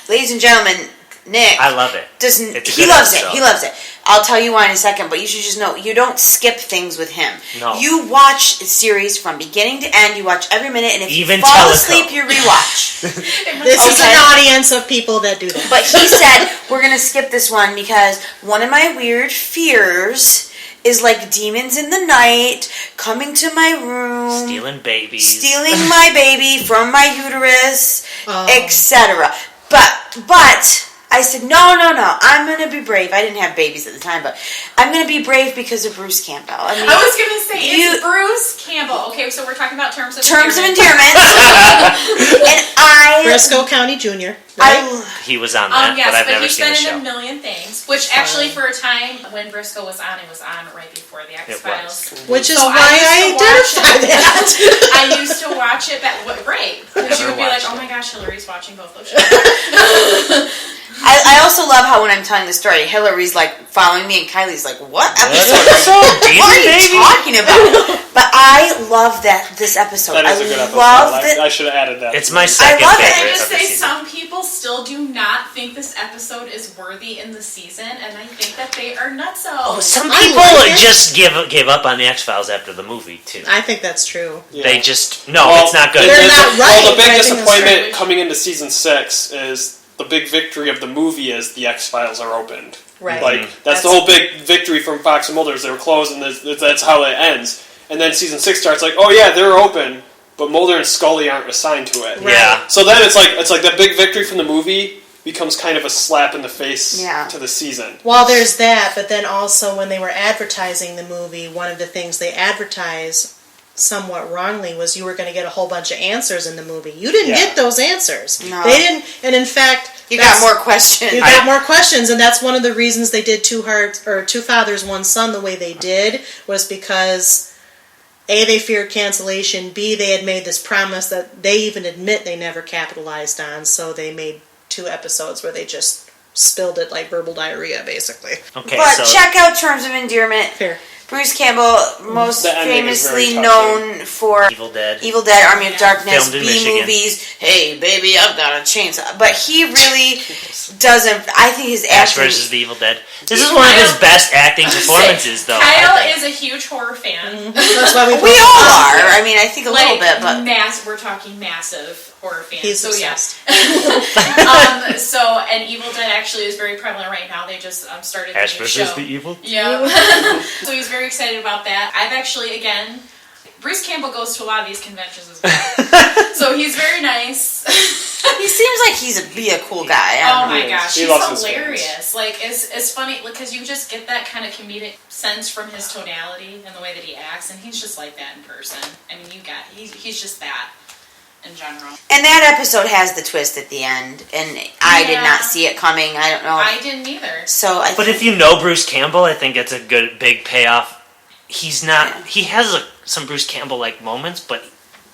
ladies and gentlemen, Nick, I love it. Doesn't It's a he good loves episode. it? He loves it. I'll tell you why in a second, but you should just know you don't skip things with him. No. You watch a series from beginning to end. You watch every minute, and if Even you fall Teleco. asleep, you rewatch. This is Okay. an audience of people that do that. But he said we're gonna skip this one because one of my weird fears is like demons in the night coming to my room, Stealing babies. stealing my baby from my uterus, Oh. etc. But I said, no, I'm going to be brave. I didn't have babies at the time, but I'm going to be brave because of Bruce Campbell. I mean, I was going to say, it's Bruce Campbell. Okay, so we're talking about terms of endearment. And Briscoe County Jr. Right? He was on that, Yes, but I've never he's seen been the show. in a million things. Which actually, for a time when Briscoe was on, it was on right before the X-Files. Which is So why I I identify that. I used to watch it right, because you would be like, oh my gosh, Hilary's watching both those shows. I I also love how when I'm telling the story, Hilary's like following me, and Kylie's like, "What episode? What are you talking about?" But I love this episode. That is a good episode. I should have added that. It's my second favorite. Can I just of the say, season. some people still do not think this episode is worthy in the season, and I think that they are nutso. Oh, some people just gave up on the X-Files after the movie too. I think that's true. Yeah. They just it's not good. They're not right. Well, the big disappointment coming into season 6 is the big victory of the movie is the X-Files are opened. Right. Like that's the whole big victory from Fox and Mulder is they were closed, and that's how it ends. And then season 6 starts like, oh yeah, they're open, but Mulder and Scully aren't assigned to it. Right. Yeah. So then it's like that big victory from the movie becomes kind of a slap in the face to the season. Well, there's that, but then also when they were advertising the movie, one of the things they advertised somewhat wrongly was you were going to get a whole bunch of answers in the movie. You didn't get those answers. No. They didn't, and in fact... You got more questions. You got more questions, and that's one of the reasons they did Two Fathers, One Son the way they did, was because... A, they feared cancellation. B, they had made this promise that they even admit they never capitalized on, so they made 2 episodes where they just spilled it like verbal diarrhea, basically. Okay, but check out Terms of Endearment. Fair. Bruce Campbell, most famously known for Evil Dead, Army of Darkness, filmed in B-movies. Hey, baby, I've got a chainsaw. But he really doesn't. I think his Ash acting... versus the Evil Dead. This is one of his best acting performances, though. Kyle is a huge horror fan. That's why we all are. I mean, I think a little bit, but... We're talking massive horror fans. He's so obsessed. And Evil Dead actually is very prevalent right now. They just started the Ash new versus show. the Evil? Yeah. So he's very excited about that. I've actually, again, Bruce Campbell goes to a lot of these conventions as well. So he's very nice. He seems like he'd be a cool guy. Oh my gosh, He he's loves hilarious. Like, it's funny because you just get that kind of comedic sense from his tonality and the way that he acts, and he's just like that in person. I mean, he's just that in general. And that episode has the twist at the end, and I did not see it coming. I don't know. I didn't either. So, But if you know Bruce Campbell, I think it's a good big payoff. He's not. He has some Bruce Campbell-like moments, but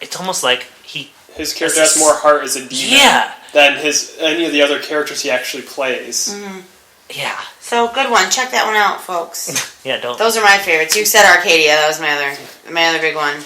it's almost like his character has more heart as a demon than any of the other characters he actually plays. Mm-hmm. Yeah. So good one. Check that one out, folks. Yeah, don't. Those are my favorites. You said Arcadia. That was my other big one.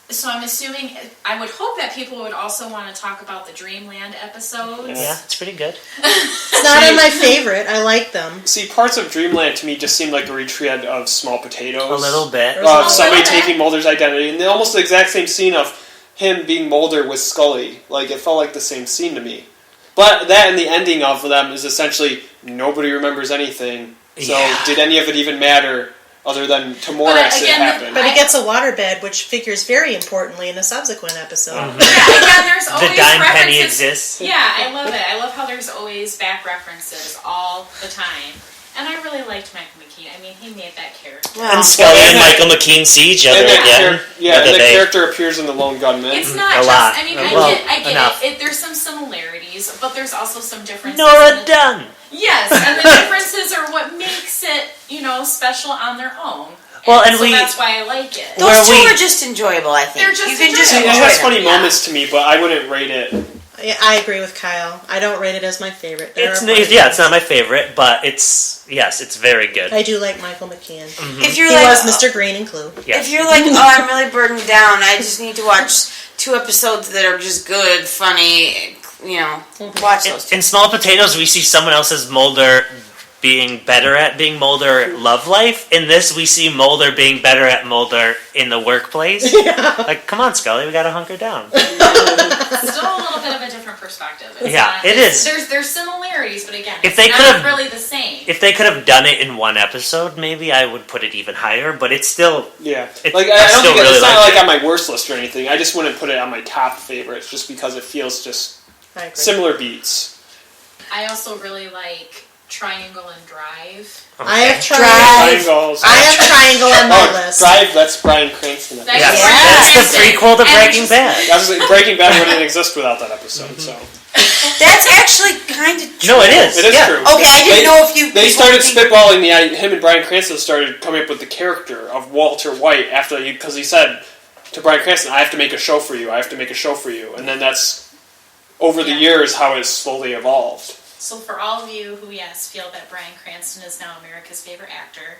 So I'm assuming, I would hope that people would also want to talk about the Dreamland episodes. Yeah, it's pretty good. It's not on my favorite. I like them. See, parts of Dreamland to me just seemed like a retread of Small Potatoes. A little bit. Of somebody taking Mulder's identity, and almost the exact same scene of him being Mulder with Scully. Like, it felt like the same scene to me. But that and the ending of them is essentially nobody remembers anything. So did any of it even matter? Other than to Morris, it happened. But he gets a waterbed, which figures very importantly in a subsequent episode. Mm-hmm. Yeah, again, there's always the dime references. penny exists. Yeah, I love it. I love how there's always back references all the time. And I really liked Michael McKean. I mean, he made that character. Wow. And Scully and Michael McKean see each other again. And the character appears in The Lone Gunman. It's not A just, lot. I mean, Well, I get enough. it. There's some similarities, but there's also some differences. Nora Dunn. Yes, and the differences are what makes it, special on their own. Well, and so that's why I like it. Those two are just enjoyable, I think. They're just you can just enjoyable. It has funny moments to me, but I wouldn't rate it. I agree with Kyle. I don't rate it as my favorite. It's not my favorite, but it's very good. I do like Michael McKean. Mm-hmm. If you're he was Mr. Green in Clue. If you're like, I'm really burdened down, I just need to watch 2 episodes that are just good, funny, watch those 2. In Small Potatoes, we see someone else's Mulder being better at being Mulder love life. In this, we see Mulder being better at Mulder in the workplace. Yeah. Like, come on, Scully, we gotta hunker down. Still a little bit of a different perspective. It is. There's similarities, but again, if they it's could not have, really the same. If they could have done it in 1 episode, maybe I would put it even higher, but it's still... Yeah. I don't think it's not like on my worst list or anything. I just wouldn't put it on my top favorites just because it feels just similar beats. I also really like Triangle and Drive. Okay. I have Triangle on my list. Drive, that's Bryan Cranston. That's the prequel to Breaking Bad. Breaking Bad wouldn't exist without that episode, so... That's actually kind of true. No, it is. It is true. Okay, I didn't know if you... They started spitballing him and Bryan Cranston started coming up with the character of Walter White because he said to Bryan Cranston, I have to make a show for you, and then that's over the years how it's slowly evolved. So for all of you who, yes, feel that Bryan Cranston is now America's favorite actor,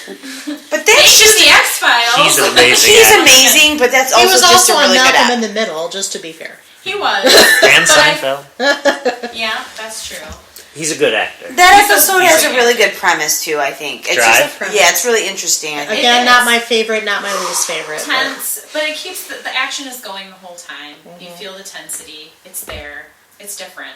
but that's just the X-Files. He's amazing. He's amazing, but that's He also was just also a really on good Malcolm act. in the Middle, just to be fair. He was. And Seinfeld. Yeah, that's true. He's a good actor. That episode has a really good premise too. I think. It's Drive? just, yeah, it's really interesting. I think. Again, It not is. my favorite, not my least favorite. Tense, but it keeps the action is going the whole time. You feel the tensity. It's there. It's different.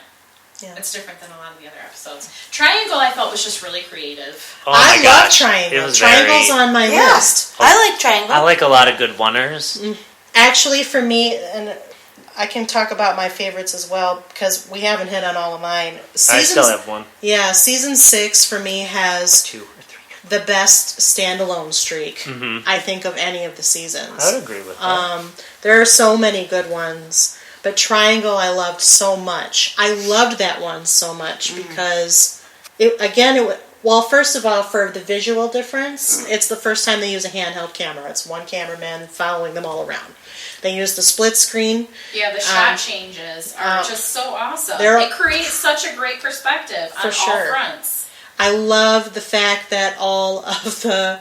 Yeah. It's different than a lot of the other episodes. Triangle, I felt, was just really creative. Oh I my love gosh. Triangle. It was Triangle's very, on my Yeah. list. I like Triangle. I like a lot of good oneers. Actually, for me, and I can talk about my favorites as well because we haven't hit on all of mine. I still have one. Yeah, season 6 for me has 2 or 3. the best standalone streak, Mm-hmm. I think, of any of the seasons. I would agree with that. There are so many good ones, but Triangle I loved so much. I loved that one so much because, well, first of all, for the visual difference, it's the first time they use a handheld camera. It's one cameraman following them all around. They use the split screen. Yeah, the shot changes are just so awesome. they're- It creates such a great perspective on For sure. all fronts. I love the fact that all of the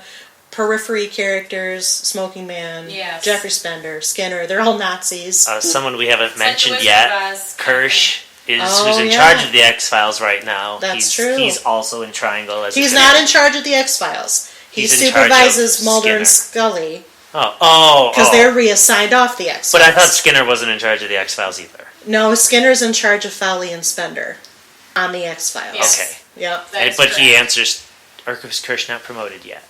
periphery characters, Smoking Man, Yes. Jeffrey Spender, Skinner, they're all Nazis. Someone we haven't It's like the mentioned Wizard yet, of Oz. Kirsch, who's Oh, in yeah. charge of the X-Files right now. That's true. He's also in Triangle. As He's a not in charge of the X-Files. He He's in charge of supervises Mulder and Skinner. Scully Oh. because they're reassigned off the X-Files. But I thought Skinner wasn't in charge of the X-Files either. No, Skinner's in charge of Fowley and Spender on the X-Files. Yes. Okay. Yep. That is But he correct. answers, or is Kirsch not promoted yet?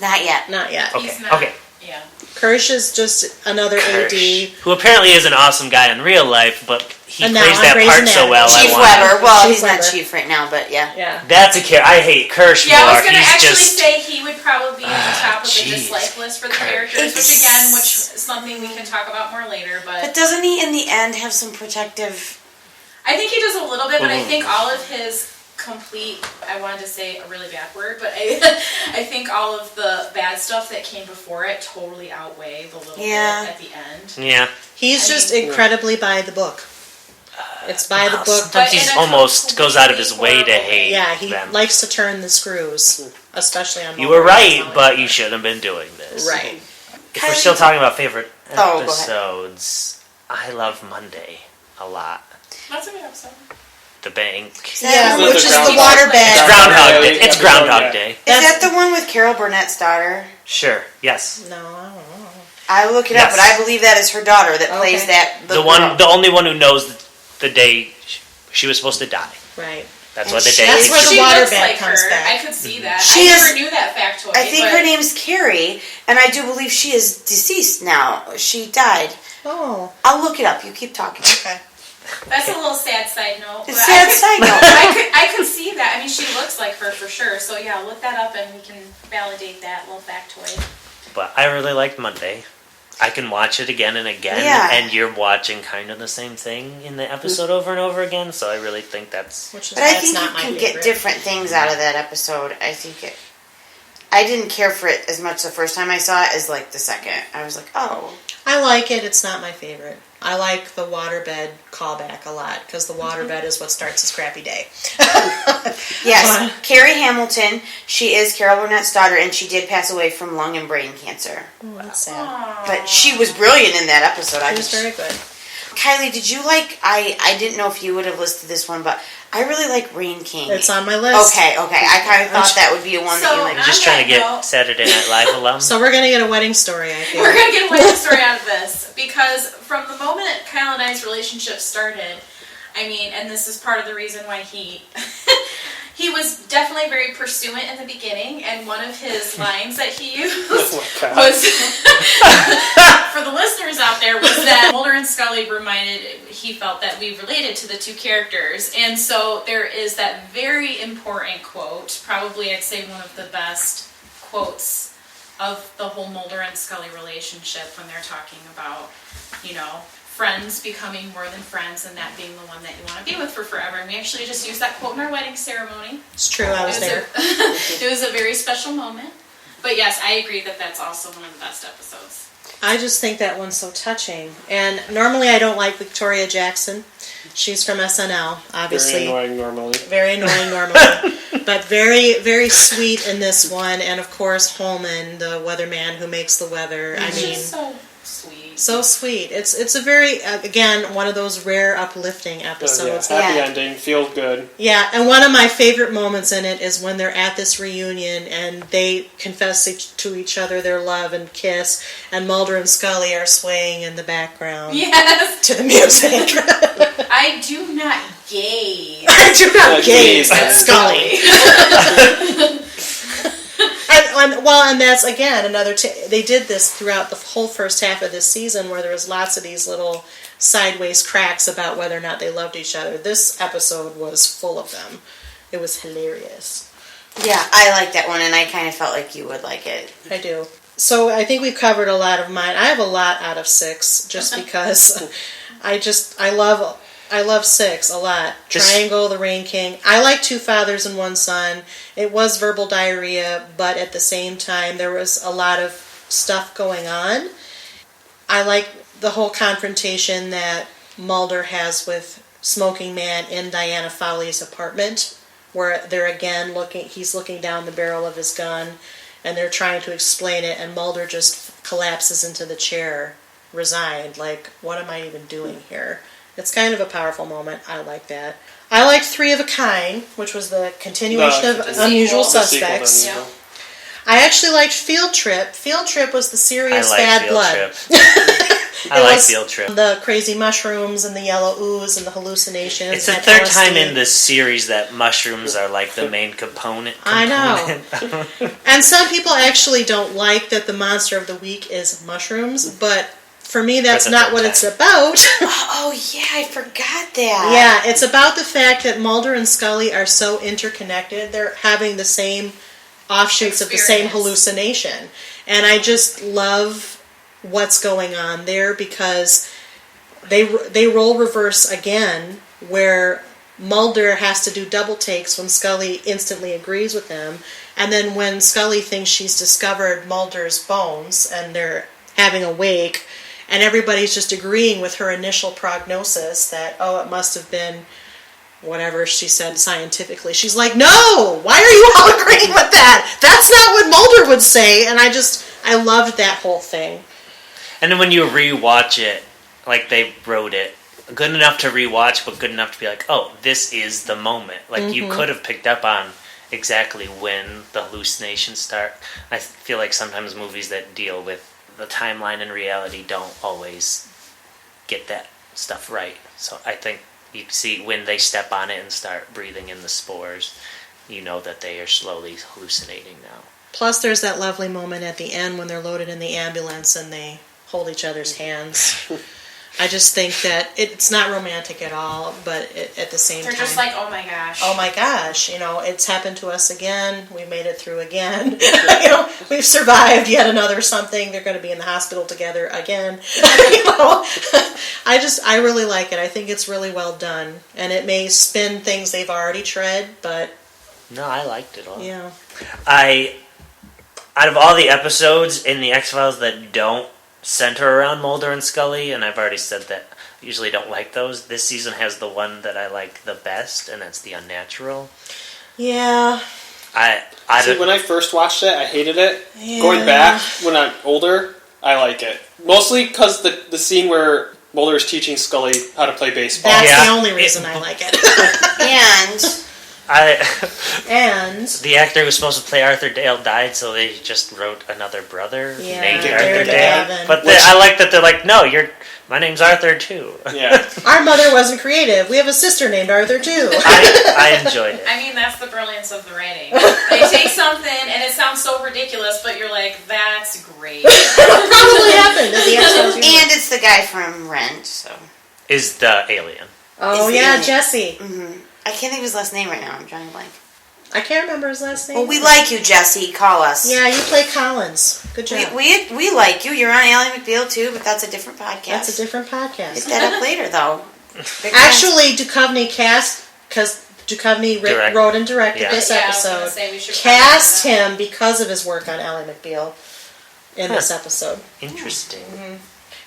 Not yet. Not yet. Okay. He's not. Okay. Yeah. Kirsch is just another Kirsch, AD. who apparently is an awesome guy in real life, but he And now plays on that Grey's part so Anatomy. well. Chief I want Weber. Well, Chief he's not Weber. chief right now, but yeah. Yeah. That's a character. I hate Kirsch Yeah, more. I was going to He's actually just say he would probably be at the top of the jeez. dislike list for the Kirsch. characters, which again, which is something we can talk about more later. But doesn't he, in the end, have some protective? I think he does a little bit, but I Mhm. think all of his complete, I wanted to say a really bad word, but I think all of the bad stuff that came before it totally outweigh the little Yeah. bit at the end. yeah. He's just incredibly by the book. It's by the book. Sometimes But he in a almost goes out of his way to completely hate Yeah, he them. likes to turn the screws, especially on. You were Mulder and right, Scully. but you shouldn't have been doing this. Right. If we're still talking about favorite Oh, go ahead. episodes, I love Monday a lot. That's a good episode. The bank. Yeah, With which the is the ground- water bed. It's Groundhog Yeah, Day. It's episode, Groundhog yeah. Day. Is That's- that the one with Carol Burnett's daughter? Sure. Yes. No, I don't know. I look it up, Yes. but I believe that is her daughter that plays Okay. that. The one, the only one who knows the day she was supposed to die. Right. That's And what the she- day That's is. where the She water looks bed like comes her. back. I could see that. She I is- never knew that factoid. I think but her name's Carrie, and I do believe she is deceased now. She died. Oh, I'll look it up. You keep talking. okay. That's a little sad side note. It's but sad I could, side note. I could see that. I mean, she looks like her for sure. So yeah, look that up and we can validate that little factoid. But I really liked Monday. I can watch it again and again, Yeah. and you're watching kind of the same thing in the episode over and over again. So I really think that's Which is But why I it's think you not my can favorite. get different things out of that episode. I think it. I didn't care for it as much the first time I saw it as like the second. I was like, oh, I like it. It's not my favorite. I like the waterbed callback a lot because the waterbed is what starts his crappy day. yes, Fine. Carrie Hamilton. She is Carol Burnett's daughter, and she did pass away from lung and brain cancer. Oh, that's sad. But she was brilliant in that episode. It was very good. Kylie, did you like? I didn't know if you would have listed this one, but I really like Rain King. It's on my list. Okay. I kind of thought that would be a one that you So, like. I'm just trying to that get note- Saturday Night Live alum. So we're gonna get a wedding story. I feel. We're gonna get a wedding story out of this because from the moment Kyle and I's relationship started, I mean, and this is part of the reason why he he was definitely very pursuant in the beginning, and one of his lines that he used was for the listeners out there was that Mulder and Scully he felt that we related to the two characters, and so there is that very important quote, probably I'd say one of the best quotes of the whole Mulder and Scully relationship when they're talking about, you know, friends becoming more than friends and that being the one that you want to be with for forever. And we actually just used that quote in our wedding ceremony. It's true. I was there. It was a very special moment. But yes, I agree that that's also one of the best episodes. I just think that one's so touching. And normally I don't like Victoria Jackson. She's from SNL, obviously. Very annoying normally. Very annoying normally. But very, very sweet in this one. And of course, Holman, the weatherman who makes the weather. I mean, so sweet. So sweet. It's a very, again, one of those rare uplifting episodes. Happy ending, feels good. Yeah, and one of my favorite moments in it is when they're at this reunion and they confess to each other their love and kiss, and Mulder and Scully are swaying in the background. Yes. To the music. I do not gaze. I do not gaze at Scully. And that's, again, another... they did this throughout the whole first half of this season, where there was lots of these little sideways cracks about whether or not they loved each other. This episode was full of them. It was hilarious. Yeah, I like that one, and I kind of felt like you would like it. I do. So I think we've covered a lot of mine. I have a lot out of 6, just because I love 6 a lot. Triangle, The Rain King. I like Two Fathers and One Son. It was verbal diarrhea, but at the same time, there was a lot of stuff going on. I like the whole confrontation that Mulder has with Smoking Man in Diana Fowley's apartment, where they're again he's looking down the barrel of his gun, and they're trying to explain it, and Mulder just collapses into the chair, resigned, like, what am I even doing here? It's kind of a powerful moment. I like that. I liked Three of a Kind, which was the continuation of Unusual Suspects. Yeah. I actually liked Field Trip. Field Trip was the serious I like bad Field blood. Trip. I like Field Trip. The crazy mushrooms and the yellow ooze and the hallucinations. It's the third time in this series that mushrooms are like the main component. I know. And some people actually don't like that the monster of the week is mushrooms, but for me, that's not what it's about. Oh, yeah, I forgot that. Yeah, it's about the fact that Mulder and Scully are so interconnected. They're having the same offshoots of the same hallucination. And I just love what's going on there, because they role reverse again, where Mulder has to do double takes when Scully instantly agrees with him. And then when Scully thinks she's discovered Mulder's bones and they're having a wake, and everybody's just agreeing with her initial prognosis that, oh, it must have been whatever she said scientifically. She's like, no! Why are you all agreeing with that? That's not what Mulder would say. And I loved that whole thing. And then when you rewatch it, like they wrote it, good enough to rewatch, but good enough to be like, oh, this is the moment. Like, you could have picked up on exactly when the hallucinations start. I feel like sometimes movies that deal with the timeline and reality don't always get that stuff right. So I think you see when they step on it and start breathing in the spores, you know that they are slowly hallucinating now. Plus there's that lovely moment at the end when they're loaded in the ambulance and they hold each other's hands. I just think that it's not romantic at all, but at the same time... They're just like, oh my gosh. Oh my gosh, it's happened to us again. We made it through again. We've survived yet another something. They're going to be in the hospital together again. I really like it. I think it's really well done. And it may spin things they've already tread, but... No, I liked it all. Yeah. Out of all the episodes in the X-Files that don't center around Mulder and Scully, and I've already said that I usually don't like those, this season has the one that I like the best, and that's The Unnatural. Yeah. When I first watched it, I hated it. Yeah. Going back, when I'm older, I like it. Mostly because the scene where Mulder is teaching Scully how to play baseball. That's the only reason I like it. And the actor who was supposed to play Arthur Dale died, so they just wrote another brother named Arthur David Dale. Gavin. But I like that they're like, no, my name's Arthur too. Yeah. Our mother wasn't creative. We have a sister named Arthur too. I enjoyed it. I mean, that's the brilliance of the writing. They take something and it sounds so ridiculous, but you're like, that's great. Probably happened at the X-Files. And it's the guy from Rent, so... Is the alien. Oh, Is the yeah, alien. Jesse. Mm-hmm. I can't think of his last name right now. I'm drawing a blank. I can't remember his last name. Well, we like you, Jesse. Call us. Yeah, you play Collins. Good job. We like you. You're on Ally McBeal, too, but that's a different podcast. That's a different podcast. Hit that up later, though. Actually, Duchovny cast, because Duchovny wrote and directed this I was episode, gonna say we should cast probably do him because of his work on Ally McBeal. in this episode. Interesting.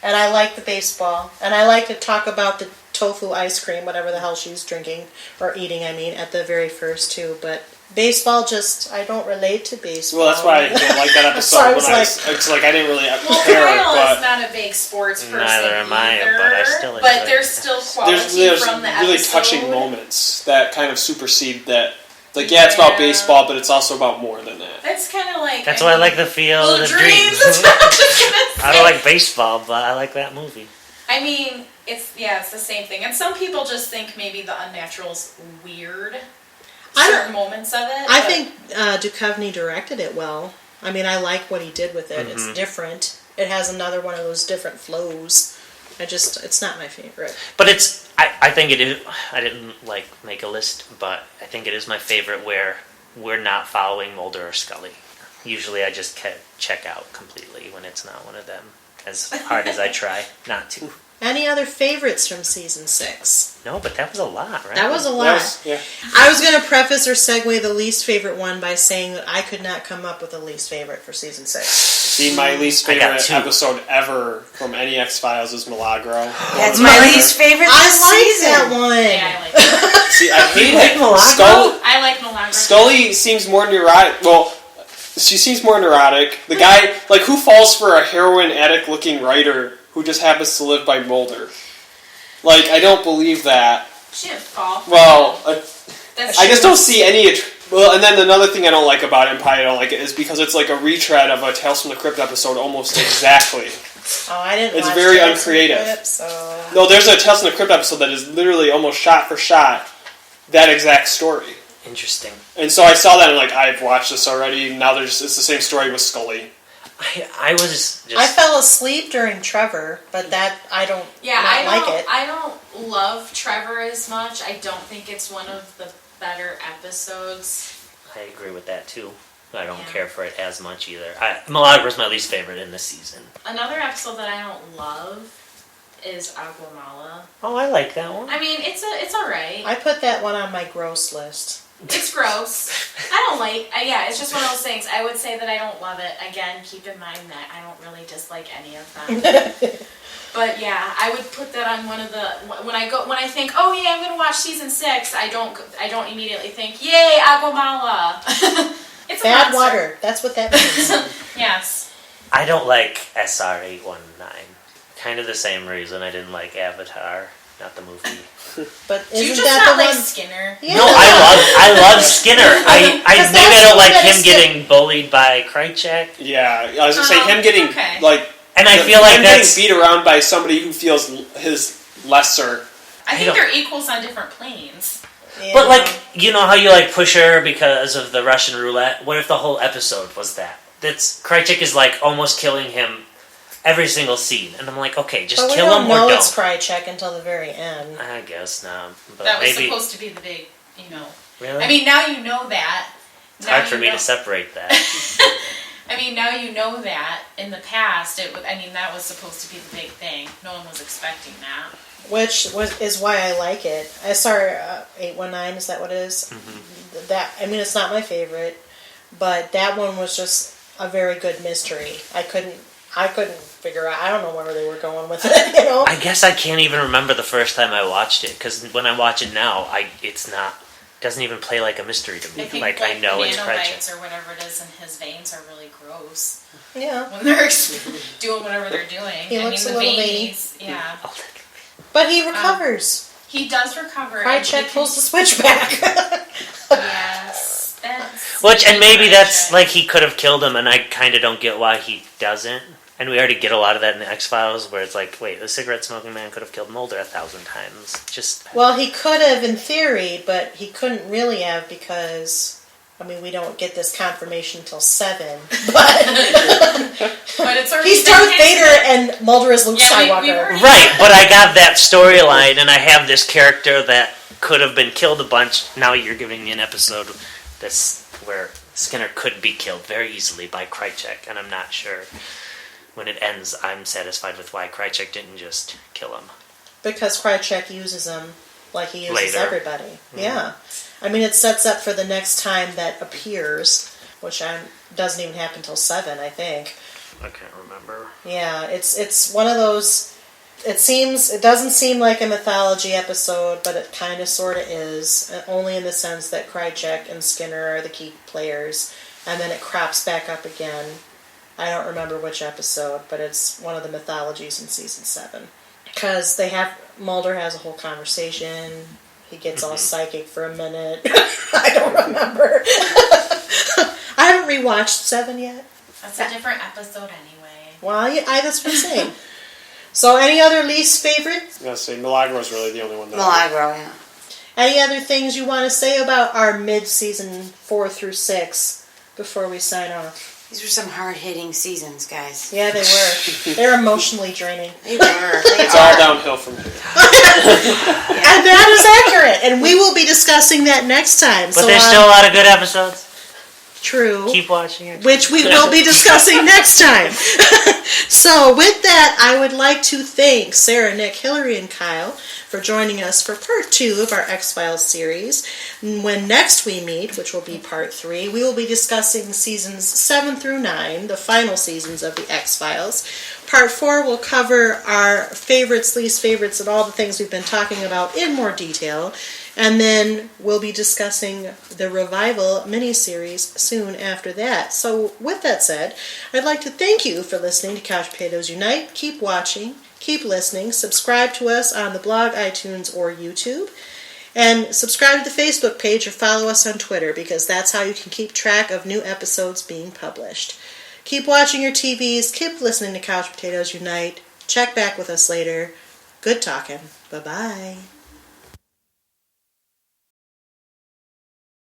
And I like the baseball. And I like to talk about the tofu ice cream, whatever the hell she's drinking, or eating, at the very first too. But baseball, I don't relate to baseball. Well, that's why I didn't like that episode. So I didn't really Well, care. Kyle But is not a big sports person Neither am I, either, but I still enjoy but there's it. still quality there's from the really episode. touching moments that kind of supersede that. Like, yeah, it's about baseball, but it's also about more than that. That's kind of like... That's why I like the field Little of Dreams. dreams. That's what I was gonna say. I don't like baseball, but I like that movie. I mean, it's the same thing. And some people just think maybe The Unnatural's weird. Certain moments of it. I think Duchovny directed it well. I like what he did with it. It's different. It has another one of those different flows. It's not my favorite. But I think it is, I didn't make a list, but I think it is my favorite where we're not following Mulder or Scully. Usually I just check out completely when it's not one of them, as hard as I try not to. Any other favorites from season 6? No, but that was a lot, right? That was a lot. Yes, yeah. I was going to preface or segue the least favorite one by saying that I could not come up with a least favorite for season 6. See, my least I got favorite two. episode ever from any X-Files is Milagro. That's my least favorite this season. That one. Yeah, I like it. See, I hate like it. Milagro? I like Milagro. Scully seems more neurotic. Well, she seems more neurotic. The guy, who falls for a heroin addict-looking writer who just happens to live by Mulder? I don't believe that. She didn't fall. Well, That's I just don't see any... Well, and then another thing I don't like about it, and probably I don't like it, is because it's like a retread of a Tales from the Crypt episode almost exactly. Oh, I didn't It's watch very Tales from the uncreative. Crypt, so... No, there's a Tales from the Crypt episode that is literally almost shot for shot that exact story. Interesting. And so I saw that and I've watched this already. Now it's the same story with Scully. I was just... I fell asleep during Trevor, but that I don't like it. I don't love Trevor as much. I don't think it's one of the better episodes. I agree with that too. I don't care for it as much either. Milagro's my least favorite in this season. Another episode that I don't love is Aguamala. Oh, I like that one. I mean, it's alright. I put that one on my gross list. It's gross. I don't like... it's just one of those things. I would say that I don't love it. Again, keep in mind that I don't really dislike any of them. But yeah, I would put that on one of the... When I think, oh yeah, I'm going to watch season 6, I don't immediately think, yay, Aguamala. It's a Bad monster. water. That's what that means. Yes. I don't like SR819. Kind of the same reason I didn't like Avatar, not the movie. But Do you isn't just that not the like one? Skinner? Yeah. No, I love Skinner. I Because maybe I that's don't like what him is getting bullied by Krychek, Yeah, I was going to say him getting, okay. and I feel like him that's... getting beat around by somebody who feels his lesser. I think don't- they're equals on different planes. Yeah. But you know how you push her because of the Russian roulette? What if the whole episode was that? Krychek is almost killing him every single scene, and I'm like, okay, just But we kill don't him know or it's don't. Krychek until the very end. I guess not, but That was maybe supposed to be the big, really. I mean, now you know that. It's hard for me to separate that. I mean, now you know that. In the past, that was supposed to be the big thing. No one was expecting that. Which is why I like it. SR 819, is that what it is? Mm-hmm. That it's not my favorite, but that one was just a very good mystery. I couldn't figure out. I don't know where they were going with it. I guess I can't even remember the first time I watched it, because when I watch it now, doesn't even play like a mystery to me. I think I know it's Krychek. nanobites or whatever it is in his veins are really gross Yeah, when they're doing whatever they're doing. He looks a the little veins, yeah. but he recovers. He does recover. Krychek pulls the switch back. Yes. And maybe that's he could have killed him, and I kind of don't get why he doesn't. And we already get a lot of that in the X-Files, where it's wait, the cigarette-smoking man could have killed Mulder 1,000 times. Well, he could have in theory, but he couldn't really have because... we don't get this confirmation until 7, but it's already he's Darth Vader and Mulder is Luke Skywalker. Right, but I got that storyline, and I have this character that could have been killed a bunch. Now you're giving me an episode where Skinner could be killed very easily by Krychek, and I'm not sure. When it ends, I'm satisfied with why Krychek didn't just kill him. Because Krychek uses him like he uses Later. everybody. Mm-hmm. Yeah. It sets up for the next time that appears, which doesn't even happen until 7, I think. I can't remember. Yeah, it's one of those. It doesn't seem like a mythology episode, but it kind of sort of is, only in the sense that Krychek and Skinner are the key players, and then it crops back up again. I don't remember which episode, but it's one of the mythologies in season 7. Because Mulder has a whole conversation, he gets all psychic for a minute. I don't remember. I haven't rewatched 7 yet. That's a different episode anyway. Well, that's what I'm saying. So, any other least favorite? I was going to say, Milagro's really the only one that... Milagro, yeah. Any other things you want to say about our mid-season 4 through 6 before we sign off? These were some hard-hitting seasons, guys. Yeah, they were. They were emotionally draining. They were. It's all downhill from here. And that is accurate. And we will be discussing that next time. But there's still a lot of good episodes. True. Keep watching it. Which we will be discussing next time. So, with that, I would like to thank Sarah, Nick, Hilary, and Kyle for joining us for part 2 of our X-Files series. When next we meet, which will be part 3, we will be discussing seasons 7 through 9, the final seasons of the X-Files. Part 4 will cover our favorites, least favorites, and all the things we've been talking about in more detail. And then we'll be discussing the revival miniseries soon after that. So with that said, I'd like to thank you for listening to Couch Potatoes Unite. Keep watching, keep listening, subscribe to us on the blog, iTunes, or YouTube. And subscribe to the Facebook page or follow us on Twitter, because that's how you can keep track of new episodes being published. Keep watching your TVs, keep listening to Couch Potatoes Unite. Check back with us later. Good talking. Bye-bye.